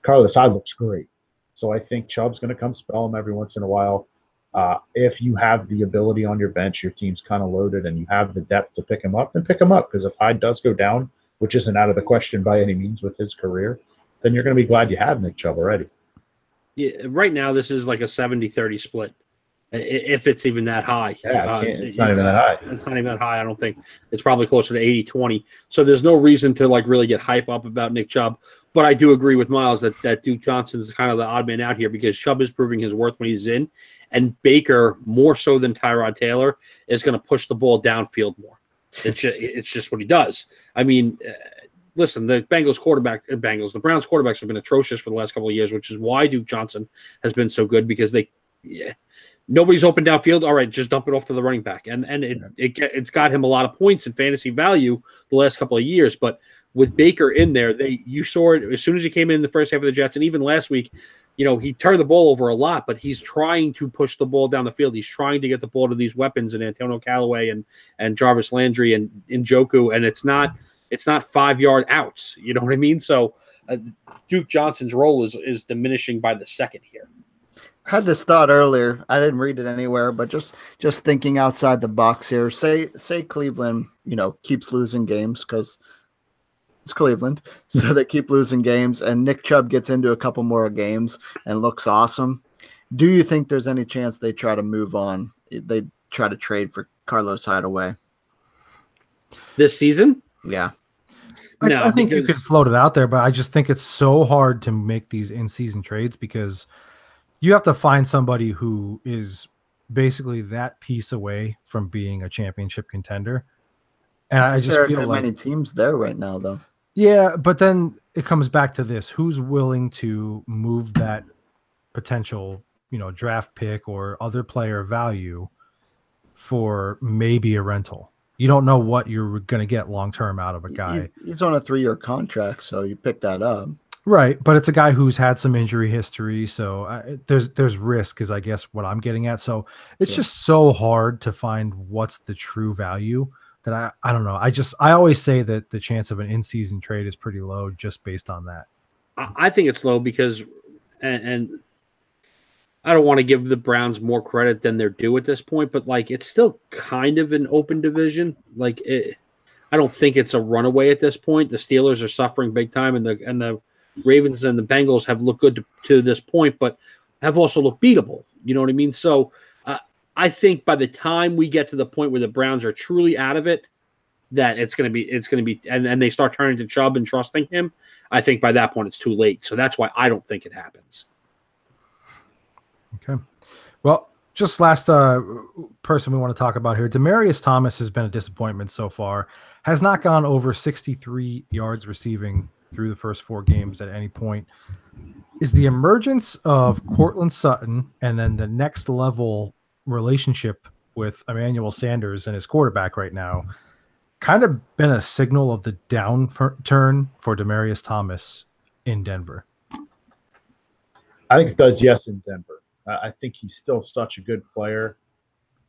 Carlos Hyde looks great. So I think Chubb's going to come spell him every once in a while. If you have the ability on your bench, your team's kind of loaded, and you have the depth to pick him up, then pick him up. Because if Hyde does go down, which isn't out of the question by any means with his career, then you're going to be glad you have Nick Chubb already. Yeah, right now this is like a 70-30 split. if it's even that high. Yeah, it's not even that high. It's not even that high. I don't think it's probably closer to 80-20. So there's no reason to like really get hype up about Nick Chubb. But I do agree with Miles that Duke Johnson is kind of the odd man out here because Chubb is proving his worth when he's in, and Baker, more so than Tyrod Taylor, is going to push the ball downfield more. It's just what he does. I mean, listen, the Browns quarterbacks have been atrocious for the last couple of years, which is why Duke Johnson has been so good because nobody's open downfield. All right, just dump it off to the running back, and it's got him a lot of points and fantasy value the last couple of years. But with Baker in there, you saw it as soon as he came in the first half of the Jets, and even last week, he turned the ball over a lot, but he's trying to push the ball down the field. He's trying to get the ball to these weapons in Antonio Callaway and Jarvis Landry and Njoku, and it's not 5-yard outs. You know what I mean? So Duke Johnson's role is diminishing by the second here. I had this thought earlier. I didn't read it anywhere, but just thinking outside the box here. Say Cleveland, keeps losing games because it's Cleveland, so they keep losing games, and Nick Chubb gets into a couple more games and looks awesome. Do you think there's any chance they try to move on? They try to trade for Carlos Hideaway this season? Yeah. I think you could float it out there, but I just think it's so hard to make these in-season trades because you have to find somebody who is basically that piece away from being a championship contender. And I just feel like many teams there right now, though. Yeah, but then it comes back to this: who's willing to move that potential, draft pick or other player value for maybe a rental? You don't know what you're going to get long term out of a guy. He's on a 3-year contract, so you pick that up. Right, but it's a guy who's had some injury history, so there's risk, is I guess what I'm getting at. So it's just so hard to find what's the true value that I don't know. I always say that the chance of an in-season trade is pretty low just based on that. I think it's low because, and I don't want to give the Browns more credit than they're due at this point, but like it's still kind of an open division. Like I don't think it's a runaway at this point. The Steelers are suffering big time, and the Ravens and the Bengals have looked good to this point, but have also looked beatable. You know what I mean? So I think by the time we get to the point where the Browns are truly out of it, that it's going to be, and they start turning to Chubb and trusting him. I think by that point it's too late. So that's why I don't think it happens. Okay. Well, just last person we want to talk about here. Demaryius Thomas has been a disappointment so far. Has not gone over 63 yards receiving through the first 4 games at any point. Is the emergence of Courtland Sutton and then the next level relationship with Emmanuel Sanders and his quarterback right now kind of been a signal of the downturn for Demaryius Thomas in Denver? I think it does, yes, in Denver. I think he's still such a good player.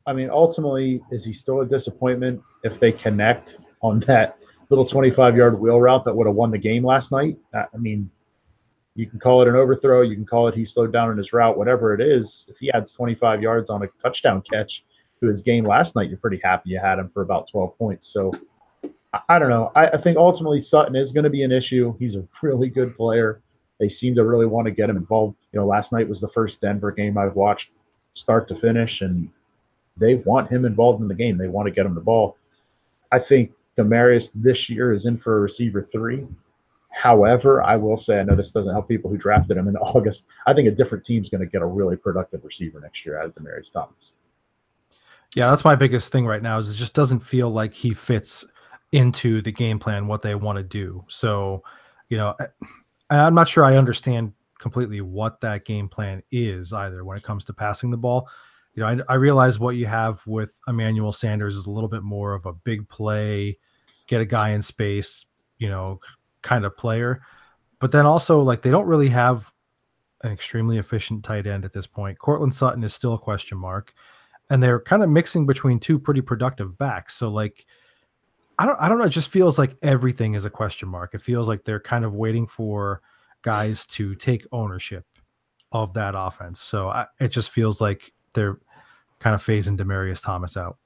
I mean, ultimately, is he still a disappointment if they connect on that little 25-yard wheel route that would have won the game last night? I mean, you can call it an overthrow. You can call it he slowed down in his route, whatever it is. If he adds 25 yards on a touchdown catch to his game last night, you're pretty happy you had him for about 12 points. So I don't know. I think ultimately Sutton is going to be an issue. He's a really good player. They seem to really want to get him involved. Last night was the first Denver game I've watched start to finish, and they want him involved in the game. They want to get him the ball. I think Demaryius this year is in for a receiver 3. However, I will say, I know this doesn't help people who drafted him in August. I think a different team's going to get a really productive receiver next year out of Demaryius Thomas. Yeah, that's my biggest thing right now is it just doesn't feel like he fits into the game plan, what they want to do. So, I'm not sure I understand completely what that game plan is either when it comes to passing the ball. I realize what you have with Emmanuel Sanders is a little bit more of a big play, get a guy in space, kind of player. But then also, like, they don't really have an extremely efficient tight end at this point. Courtland Sutton is still a question mark, and they're kind of mixing between 2 pretty productive backs. So, like, I don't know. It just feels like everything is a question mark. It feels like they're kind of waiting for guys to take ownership of that offense. So it just feels like they're kind of phasing Demaryius Thomas out.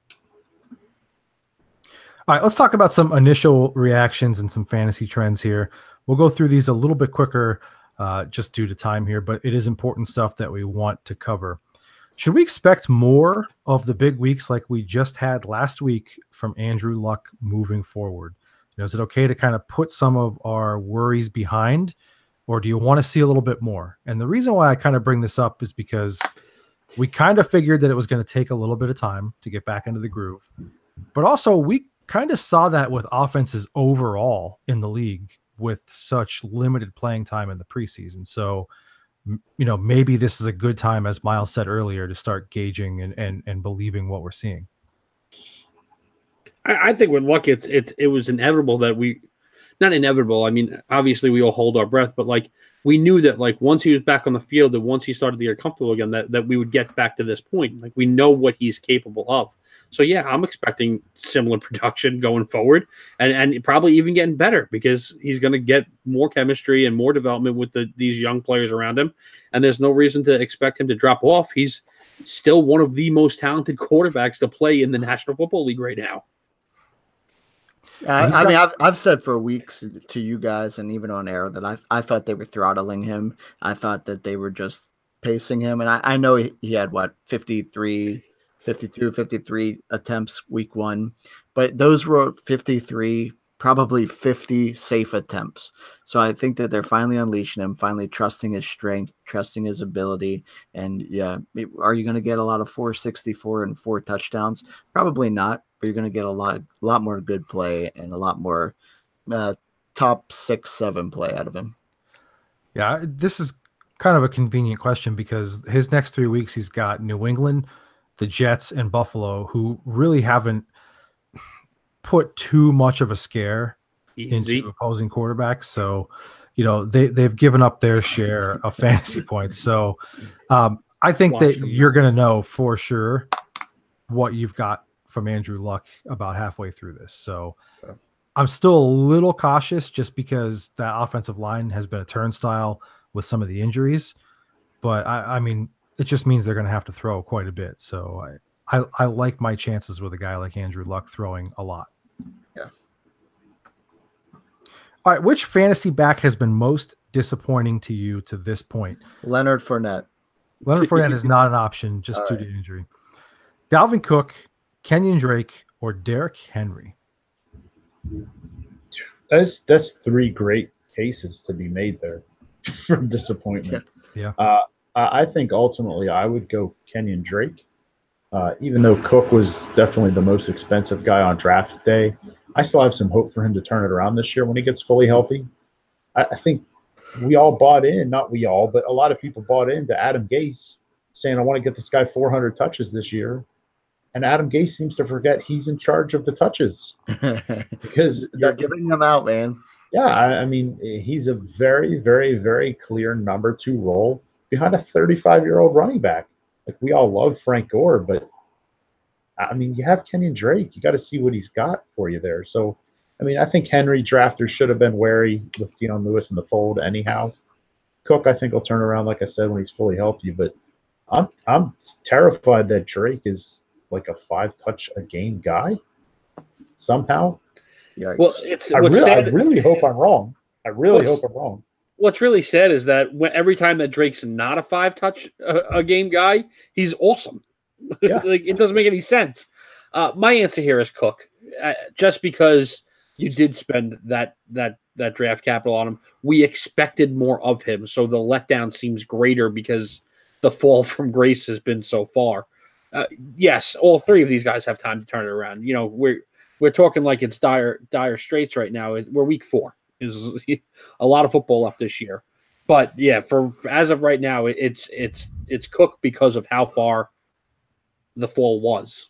All right, let's talk about some initial reactions and some fantasy trends here. We'll go through these a little bit quicker just due to time here, but it is important stuff that we want to cover. Should we expect more of the big weeks like we just had last week from Andrew Luck moving forward? Is it okay to kind of put some of our worries behind, or do you want to see a little bit more? And the reason why I kind of bring this up is because we kind of figured that it was going to take a little bit of time to get back into the groove. But also, we kind of saw that with offenses overall in the league with such limited playing time in the preseason. So, maybe this is a good time, as Miles said earlier, to start gauging and believing what we're seeing. I think with Luck, it was inevitable that not inevitable. I mean, obviously we all hold our breath, but like we knew that like once he was back on the field and once he started to get comfortable again, that we would get back to this point. Like we know what he's capable of. So yeah, I'm expecting similar production going forward and probably even getting better because he's going to get more chemistry and more development with these young players around him. And there's no reason to expect him to drop off. He's still one of the most talented quarterbacks to play in the National Football League right now. I've said for weeks to you guys and even on air that I thought they were throttling him. I thought that they were just pacing him. And I know he had 52, 53 attempts week 1, but those were 53, probably 50 safe attempts. So I think that they're finally unleashing him, finally trusting his strength, trusting his ability. And yeah, are you going to get a lot of 464 and 4 touchdowns? Probably not. But you're going to get a lot more good play and a lot more top 6, 7 play out of him. Yeah, this is kind of a convenient question because his next 3 weeks, he's got New England, the Jets, and Buffalo, who really haven't put too much of a scare into opposing quarterbacks. So, they've given up their share of fantasy points. So I think that you're going to know for sure what you've got from Andrew Luck about halfway through this. So I'm still a little cautious just because that offensive line has been a turnstile with some of the injuries, but I mean, it just means they're going to have to throw quite a bit. So I like my chances with a guy like Andrew Luck throwing a lot. Yeah. All right. Which fantasy back has been most disappointing to you to this point? Leonard Fournette. Leonard Fournette is not an option just due to injury. Dalvin Cook, Kenyon Drake, or Derrick Henry? That's 3 great cases to be made there for disappointment. Yeah. I think ultimately I would go Kenyon Drake. Even though Cook was definitely the most expensive guy on draft day, I still have some hope for him to turn it around this year when he gets fully healthy. I think we all bought in, not we all, but a lot of people bought into Adam Gase saying, I want to get this guy 400 touches this year. And Adam Gase seems to forget he's in charge of the touches because you're giving them out, man. Yeah, I mean, he's a very, very, very clear number 2 role behind a 35-year-old running back. Like we all love Frank Gore, but I mean, you have Kenyon Drake. You got to see what he's got for you there. So, I mean, I think Henry drafters should have been wary with Dion Lewis in the fold anyhow. Cook, I think, will turn around, like I said, when he's fully healthy. But I'm terrified that Drake is like a 5-touch-a-game guy somehow. Yeah. Well, I really hope I'm wrong. I really hope I'm wrong. What's really sad is that every time that Drake's not a 5-touch-a-game guy, he's awesome. Yeah. Like it doesn't make any sense. My answer here is Cook, just because you did spend that draft capital on him. We expected more of him, so the letdown seems greater because the fall from grace has been so far. Yes, all 3 of these guys have time to turn it around. We're talking like it's dire straits right now. We're week 4. There's a lot of football left this year, but yeah, for as of right now, it's Cook because of how far the fall was.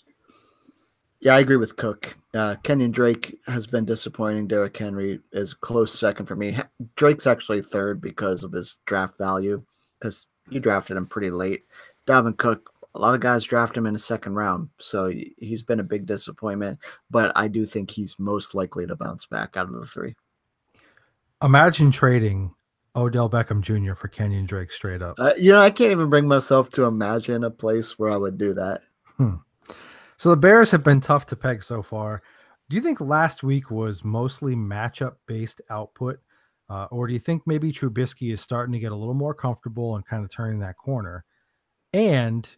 Yeah, I agree with Cook. Kenyon Drake has been disappointing. Derrick Henry is a close second for me. Drake's actually 3rd because of his draft value, because you drafted him pretty late. Dalvin Cook, a lot of guys draft him in the 2nd round, so he's been a big disappointment, but I do think he's most likely to bounce back out of the 3. Imagine trading Odell Beckham Jr. for Kenyon Drake straight up. I can't even bring myself to imagine a place where I would do that. So the Bears have been tough to peg so far. Do you think last week was mostly matchup-based output, or do you think maybe Trubisky is starting to get a little more comfortable and kind of turning that corner? And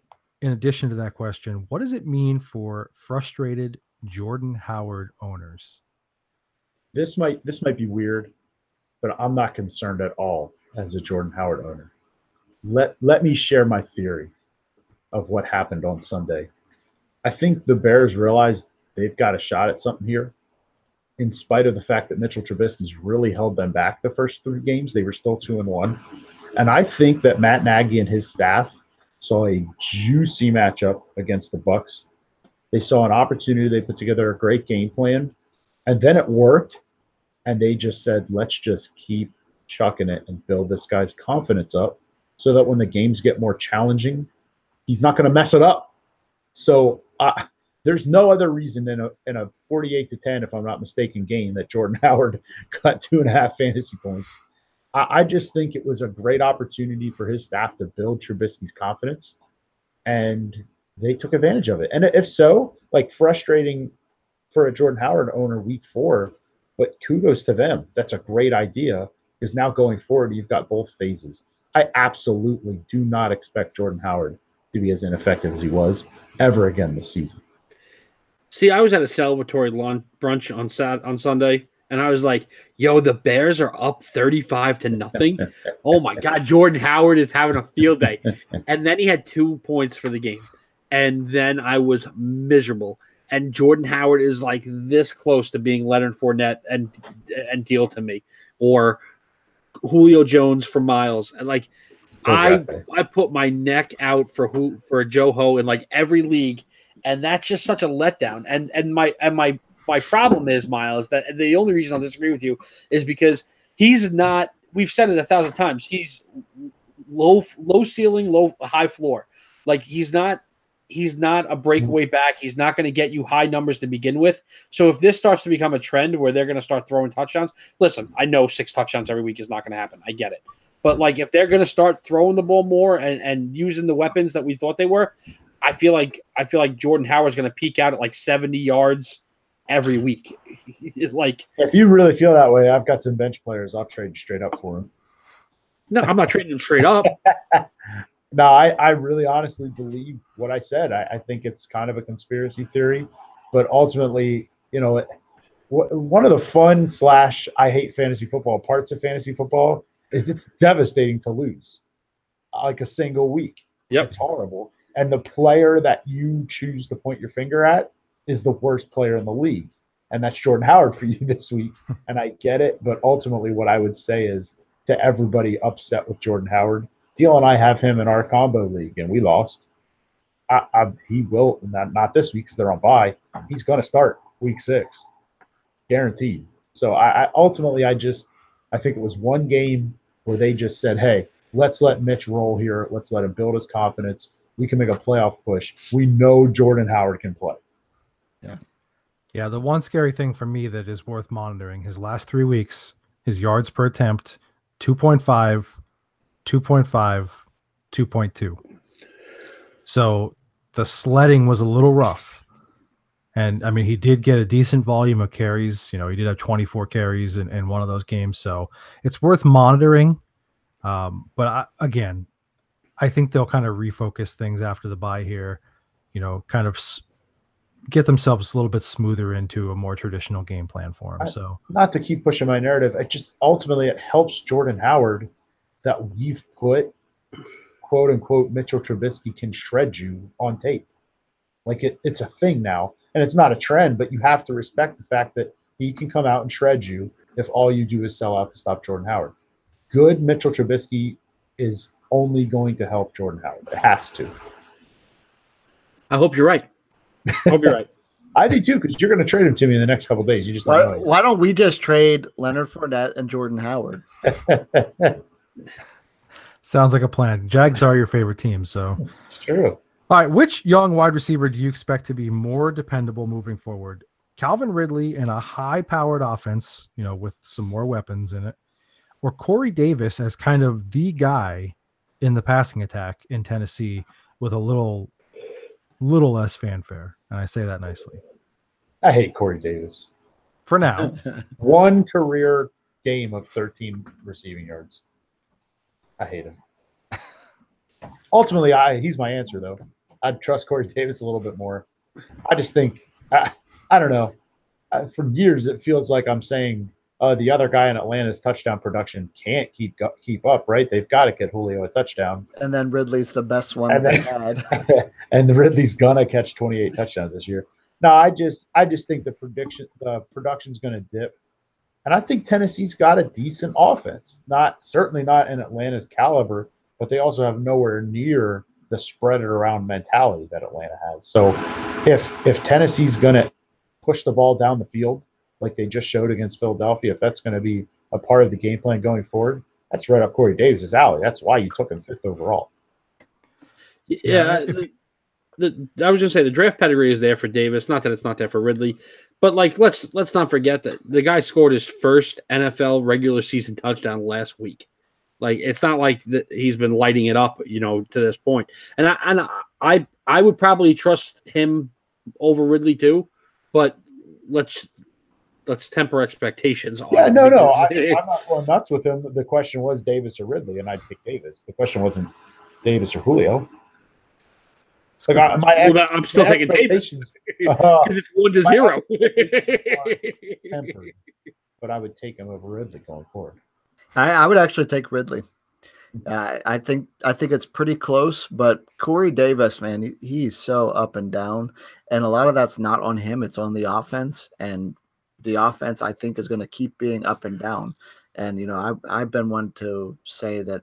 in addition to that question, what does it mean for frustrated Jordan Howard owners? This might be weird, but I'm not concerned at all as a Jordan Howard owner. Let me share my theory of what happened on Sunday. I think the Bears realized they've got a shot at something here. In spite of the fact that Mitchell Trubisky's really held them back the first 3 games, they were still 2-1. And I think that Matt Nagy and his staff saw a juicy matchup against the Bucs. They saw an opportunity. They put together a great game plan. And then it worked. And they just said, let's just keep chucking it and build this guy's confidence up so that when the games get more challenging, he's not going to mess it up. So there's no other reason in a 48-10, if I'm not mistaken, game that Jordan Howard got 2.5 fantasy points. I just think it was a great opportunity for his staff to build Trubisky's confidence, and they took advantage of it. And if so, like, frustrating for a Jordan Howard owner week 4, but kudos to them. That's a great idea, because now going forward, you've got both phases. I absolutely do not expect Jordan Howard to be as ineffective as he was ever again this season. See, I was at a celebratory lunch brunch on Sunday, and I was like, yo, the Bears are up 35-0. Oh, my God, Jordan Howard is having a field day. And then he had 2 points for the game. And then I was miserable. And Jordan Howard is like this close to being Leonard Fournette and Deal to me, or Julio Jones for Miles. And like, I put my neck out for Joe Ho in like every league, and that's just such a letdown. And my problem is, Miles, that the only reason I'll disagree with you is because he's not. We've said it 1,000 times. He's low ceiling, high floor. Like, he's not a breakaway back. He's not going to get you high numbers to begin with. So if this starts to become a trend where they're going to start throwing touchdowns, listen, I know 6 touchdowns every week is not going to happen. I get it. But like, if they're going to start throwing the ball more and using the weapons that we thought they were, I feel like Jordan Howard's going to peak out at like 70 yards every week. Like, if you really feel that way, I've got some bench players. I'll trade straight up for him. No, I'm not trading him straight up. No, I really honestly believe what I said. I think it's kind of a conspiracy theory, but ultimately, you know, one of the fun / I hate fantasy football parts of fantasy football is it's devastating to lose like a single week. Yep. It's horrible. And the player that you choose to point your finger at is the worst player in the league. And that's Jordan Howard for you this week. And I get it. But ultimately, what I would say is, to everybody upset with Jordan Howard, Deal and I have him in our combo league, and we lost. He will, not this week because they're on bye. He's going to start week 6, guaranteed. So I think it was one game where they just said, hey, let's let Mitch roll here. Let's let him build his confidence. We can make a playoff push. We know Jordan Howard can play. Yeah. Yeah, the one scary thing for me that is worth monitoring, his last 3 weeks, his yards per attempt, 2.5, 2.5, 2.2. So the sledding was a little rough. And, I mean, he did get a decent volume of carries. You know, he did have 24 carries in one of those games. So it's worth monitoring. But, again, I think they'll kind of refocus things after the bye here, you know, kind of get themselves a little bit smoother into a more traditional game plan for him. So, not to keep pushing my narrative, ultimately it helps Jordan Howard that we've put, quote unquote, Mitchell Trubisky can shred you on tape. Like, it's a thing now, and it's not a trend, but you have to respect the fact that he can come out and shred you if all you do is sell out to stop Jordan Howard. Good Mitchell Trubisky is only going to help Jordan Howard. It has to. I hope you're right. I do too, because you're going to trade him to me in the next couple of days. You just why don't we just trade Leonard Fournette and Jordan Howard? Sounds like a plan. Jags are your favorite team, so it's true. All right, which young wide receiver do you expect to be more dependable moving forward? Calvin Ridley in a high-powered offense, you know, with some more weapons in it, or Corey Davis as kind of the guy in the passing attack in Tennessee with a little less fanfare, and I say that nicely. I hate Corey Davis. For now. One career game of 13 receiving yards. I hate him. Ultimately, he's my answer, though. I'd trust Corey Davis a little bit more. I just think I don't know. For years, it feels like I'm saying the other guy in Atlanta's touchdown production can't keep up, right? They've got to get Julio a touchdown. And then Ridley's the best one that they had. And Ridley's gonna catch 28 touchdowns this year. No, I just think the production's gonna dip. And I think Tennessee's got a decent offense. Certainly not in Atlanta's caliber, but they also have nowhere near the spread it around mentality that Atlanta has. So if Tennessee's gonna push the ball down the field like they just showed against Philadelphia, if that's going to be a part of the game plan going forward, that's right up Corey Davis' alley. That's why you took him 5th overall. Yeah, I was going to say the draft pedigree is there for Davis. Not that it's not there for Ridley, but like let's not forget that the guy scored his first NFL regular season touchdown last week. Like it's not like he's been lighting it up, to this point. And I would probably trust him over Ridley too. But let's temper expectations. Yeah, no. I'm not going nuts with him. The question was Davis or Ridley, and I'd pick Davis. The question wasn't Davis or Julio. Like I'm still taking Davis because it's 1-0. But I would take him over Ridley going forward. I would actually take Ridley. I think it's pretty close, but Corey Davis, man, he's so up and down, and a lot of that's not on him; it's on the offense. And the offense, I think, is going to keep being up and down. And I've been one to say that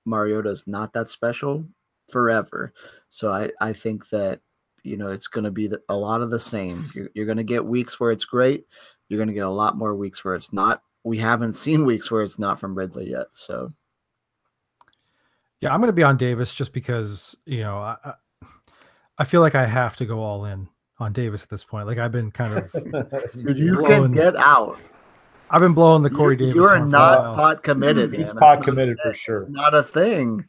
Mariota is not that special forever. So I think that it's going to be a lot of the same. You're going to get weeks where it's great. You're going to get a lot more weeks where it's not. We haven't seen weeks where it's not from Ridley yet. So. Yeah, I'm going to be on Davis just because, I feel like I have to go all in on Davis at this point. Like I've been kind of you can get out. I've been blowing the Corey Davis. You are not pot committed. He's pot committed for sure. It's not a thing.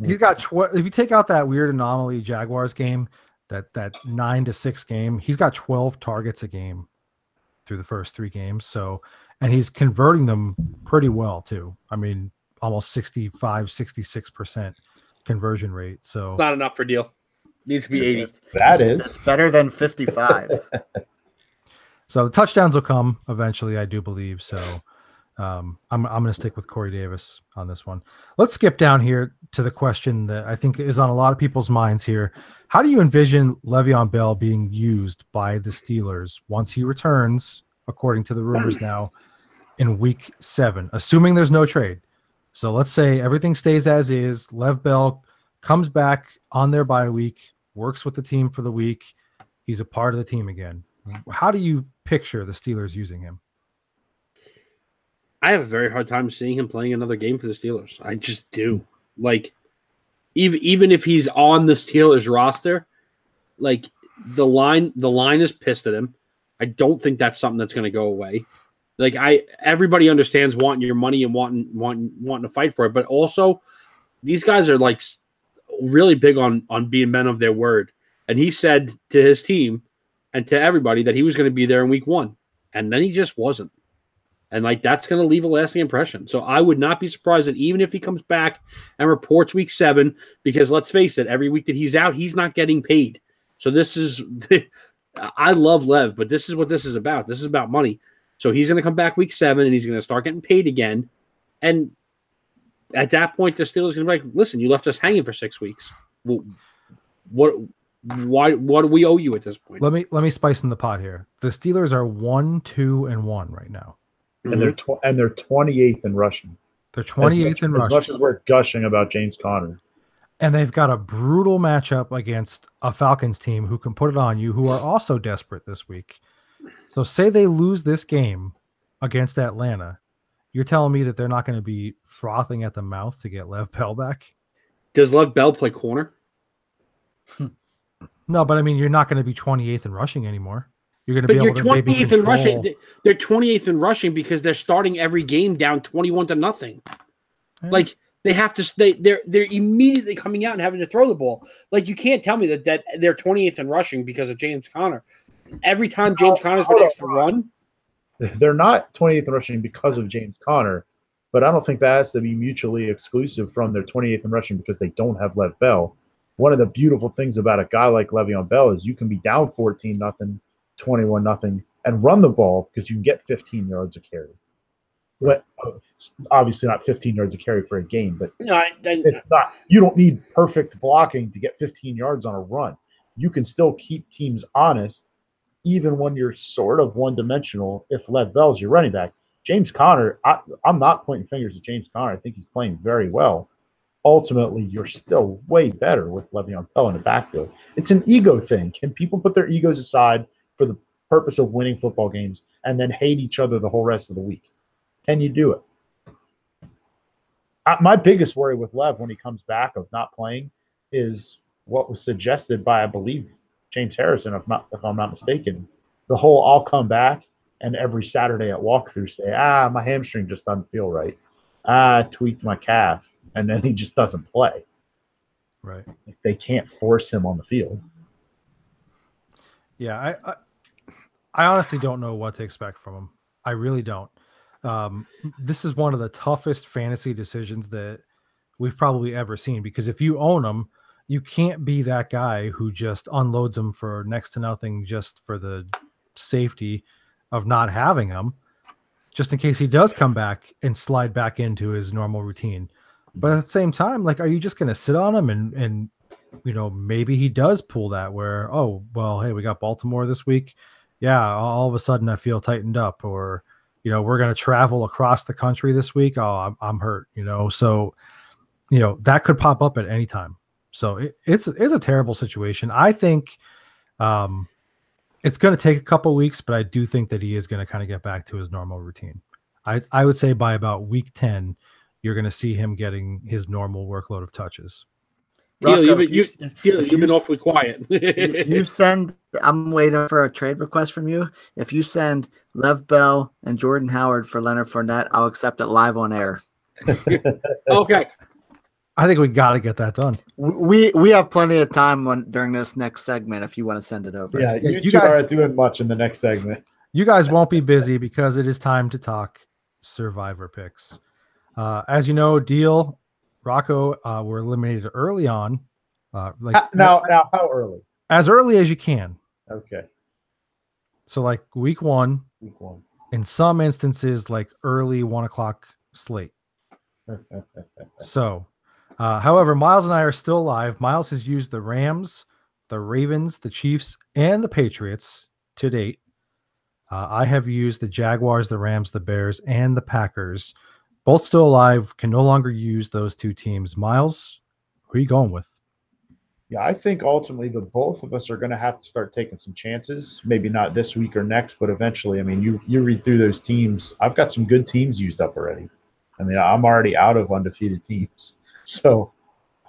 He's got if you take out that weird anomaly Jaguars game, that 9-6 game, he's got 12 targets a game through the first 3 games. So, and he's converting them pretty well too. I mean, almost 65-66% conversion rate. So it's not enough for deal. Needs to be 80. It's better than 55. So the touchdowns will come eventually, I do believe. So I'm going to stick with Corey Davis on this one. Let's skip down here to the question that I think is on a lot of people's minds here. How do you envision Le'Veon Bell being used by the Steelers once he returns, according to the rumors now, in week 7, assuming there's no trade? So let's say everything stays as is. Lev Bell comes back on their bye week, works with the team for the week. He's a part of the team again. How do you picture the Steelers using him? I have a very hard time seeing him playing another game for the Steelers. I just do. Like, even if he's on the Steelers roster, like the line is pissed at him. I don't think that's something that's going to go away. Like everybody understands wanting your money and wanting to fight for it, but also these guys are like really big on being men of their word. And he said to his team and to everybody that he was going to be there in week 1, and then he just wasn't. And like that's going to leave a lasting impression. So I would not be surprised that even if he comes back and reports week 7, because let's face it, every week that he's out, he's not getting paid. So this is I love Lev, but this is what this is about. This is about money. So he's going to come back week 7 and he's going to start getting paid again. And at that point, the Steelers are going to be like, listen, you left us hanging for 6 weeks. Well, what do we owe you at this point? Let me spice in the pot here. The Steelers are 1-2-1 right now. And they're 28th in rushing. They're 28th in rushing. As much as we're gushing about James Conner. And they've got a brutal matchup against a Falcons team who can put it on you, who are also desperate this week. So say they lose this game against Atlanta, you're telling me that they're not going to be frothing at the mouth to get Lev Bell back? Does Lev Bell play corner? No, but I mean, you're not going to be 28th in rushing anymore. You're going to be able to maybe 28th in rushing. They're 28th in rushing because they're starting every game down 21-0. Yeah. Like they have to. They're immediately coming out and having to throw the ball. Like you can't tell me that they're 28th in rushing because of James Conner. Every time James Conner's been asked to run, they're not 28th in rushing because of James Conner, but I don't think that has to be mutually exclusive from their 28th in rushing because they don't have Lev Bell. one of the beautiful things about a guy like Le'Veon Bell is you can be down 14-0, 21-0, and run the ball because you can get 15 yards a carry. Obviously not 15 yards a carry for a game, but it's not. You don't need perfect blocking to get 15 yards on a run. You can still keep teams honest even when you're sort of one-dimensional if Lev Bell's your running back. James Conner, I'm not pointing fingers at James Conner. I think he's playing very well. Ultimately, you're still way better with Le'Veon Bell in the backfield. It's an ego thing. Can people put their egos aside for the purpose of winning football games and then hate each other the whole rest of the week? Can you do it? My biggest worry with Lev when he comes back of not playing is what was suggested by, I believe, James Harrison, if I'm not mistaken. The whole I'll come back and every Saturday at walkthrough say, my hamstring just doesn't feel right. I tweaked my calf. And then he just doesn't play. Right. They can't force him on the field. Yeah, I honestly don't know what to expect from him. I really don't. This is one of the toughest fantasy decisions that we've probably ever seen, because if you own him, you can't be that guy who just unloads him for next to nothing just for the safety of not having him, just in case he does come back and slide back into his normal routine. But at the same time, like, are you just going to sit on him and maybe he does pull that where, oh, well, hey, we got Baltimore this week. Yeah, all of a sudden I feel tightened up, or, we're going to travel across the country this week. Oh, I'm hurt, So, that could pop up at any time. So it's a terrible situation. I think it's going to take a couple weeks, but I do think that he is going to kind of get back to his normal routine. I would say by about week 10, you're going to see him getting his normal workload of touches. Rocco, you've been awfully quiet. If you send, I'm waiting for a trade request from you. If you send Lev Bell and Jordan Howard for Leonard Fournette, I'll accept it live on air. Okay. I think we got to get that done. We have plenty of time during this next segment if you want to send it over. Yeah, you guys aren't doing much in the next segment. You guys won't be busy because it is time to talk survivor picks. As you know, Deal, Rocco were eliminated early on. Now, how early? As early as you can. Okay. So like week one. In some instances, like early 1 o'clock slate. So, however, Miles and I are still alive. Miles has used the Rams, the Ravens, the Chiefs, and the Patriots to date. I have used the Jaguars, the Rams, the Bears, and the Packers. Both still alive, can no longer use those two teams. Miles, who are you going with? Yeah, I think ultimately the both of us are going to have to start taking some chances. Maybe not this week or next, but eventually. I mean, you read through those teams. I've got some good teams used up already. I mean, I'm already out of undefeated teams. So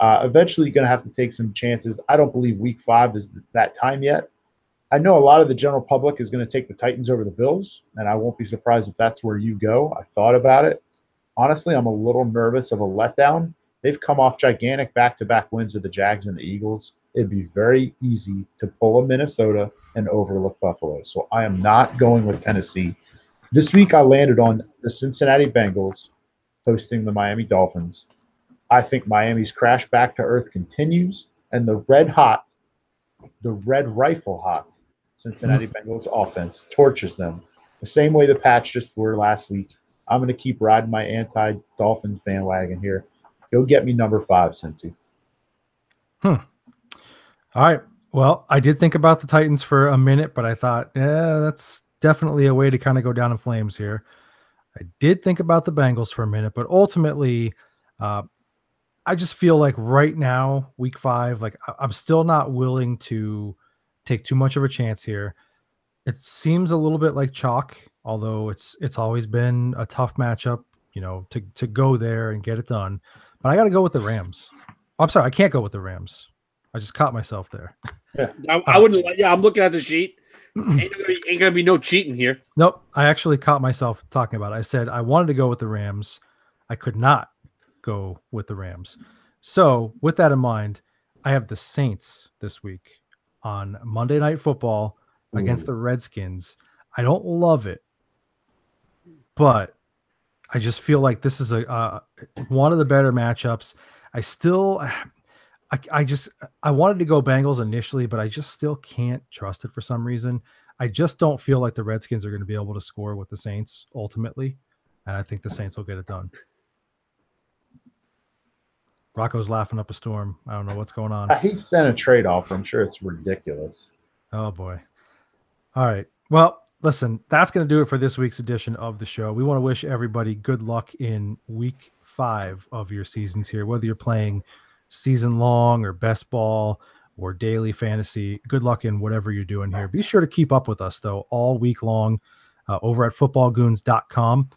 eventually you're going to have to take some chances. I don't believe week 5 is that time yet. I know a lot of the general public is going to take the Titans over the Bills, and I won't be surprised if that's where you go. I thought about it. Honestly, I'm a little nervous of a letdown. They've come off gigantic back-to-back wins of the Jags and the Eagles. It'd be very easy to pull a Minnesota and overlook Buffalo. So I am not going with Tennessee. This week I landed on the Cincinnati Bengals hosting the Miami Dolphins. I think Miami's crash back to earth continues, and the red rifle hot Cincinnati Bengals offense torches them the same way the Pats just were last week. I'm going to keep riding my anti-Dolphins bandwagon here. Go get me number 5, Cincy. All right. Well, I did think about the Titans for a minute, but I thought, that's definitely a way to kind of go down in flames here. I did think about the Bengals for a minute, but ultimately, I just feel like right now, week 5, like I'm still not willing to take too much of a chance here. It seems a little bit like chalk, although it's always been a tough matchup, to go there and get it done. But I got to go with the Rams. I'm sorry, I can't go with the Rams. I just caught myself there. Yeah, I wouldn't. Yeah, I'm looking at the sheet. Ain't gonna be no cheating here. Nope, I actually caught myself talking about it. I said I wanted to go with the Rams. I could not go with the Rams. So with that in mind, I have the Saints this week on Monday Night Football against the Redskins. I don't love it, but I just feel like this is one of the better matchups. I wanted to go Bengals initially, but I just still can't trust it for some reason. I just don't feel like the Redskins are going to be able to score with the Saints ultimately, and I think the Saints will get it done. Rocco's laughing up a storm. I don't know what's going on. He sent a trade offer. I'm sure it's ridiculous. Oh boy. All right. Well, listen, that's going to do it for this week's edition of the show. We want to wish everybody good luck in week 5 of your seasons here, whether you're playing season long or best ball or daily fantasy. Good luck in whatever you're doing here. Be sure to keep up with us though all week long over at footballgoons.com.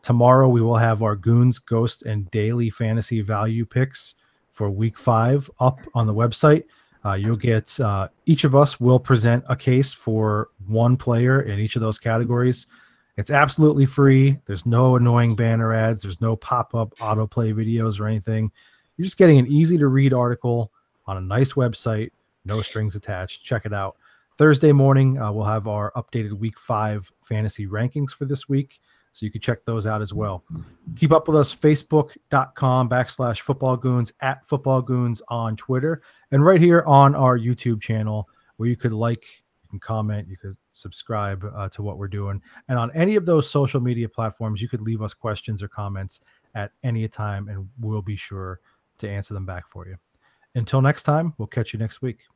Tomorrow we will have our Goons, Ghost, and Daily Fantasy Value picks for week 5 up on the website. You'll get each of us will present a case for one player in each of those categories. It's absolutely free. There's no annoying banner ads. There's no pop-up autoplay videos or anything. You're just getting an easy to read article on a nice website, no strings attached. Check it out. Thursday morning, we'll have our updated week 5 fantasy rankings for this week. So you can check those out as well. Keep up with us, facebook.com/footballgoons, at footballgoons on Twitter, and right here on our YouTube channel where you could like, you can comment, you could subscribe to what we're doing. And on any of those social media platforms, you could leave us questions or comments at any time, and we'll be sure to answer them back for you. Until next time, we'll catch you next week.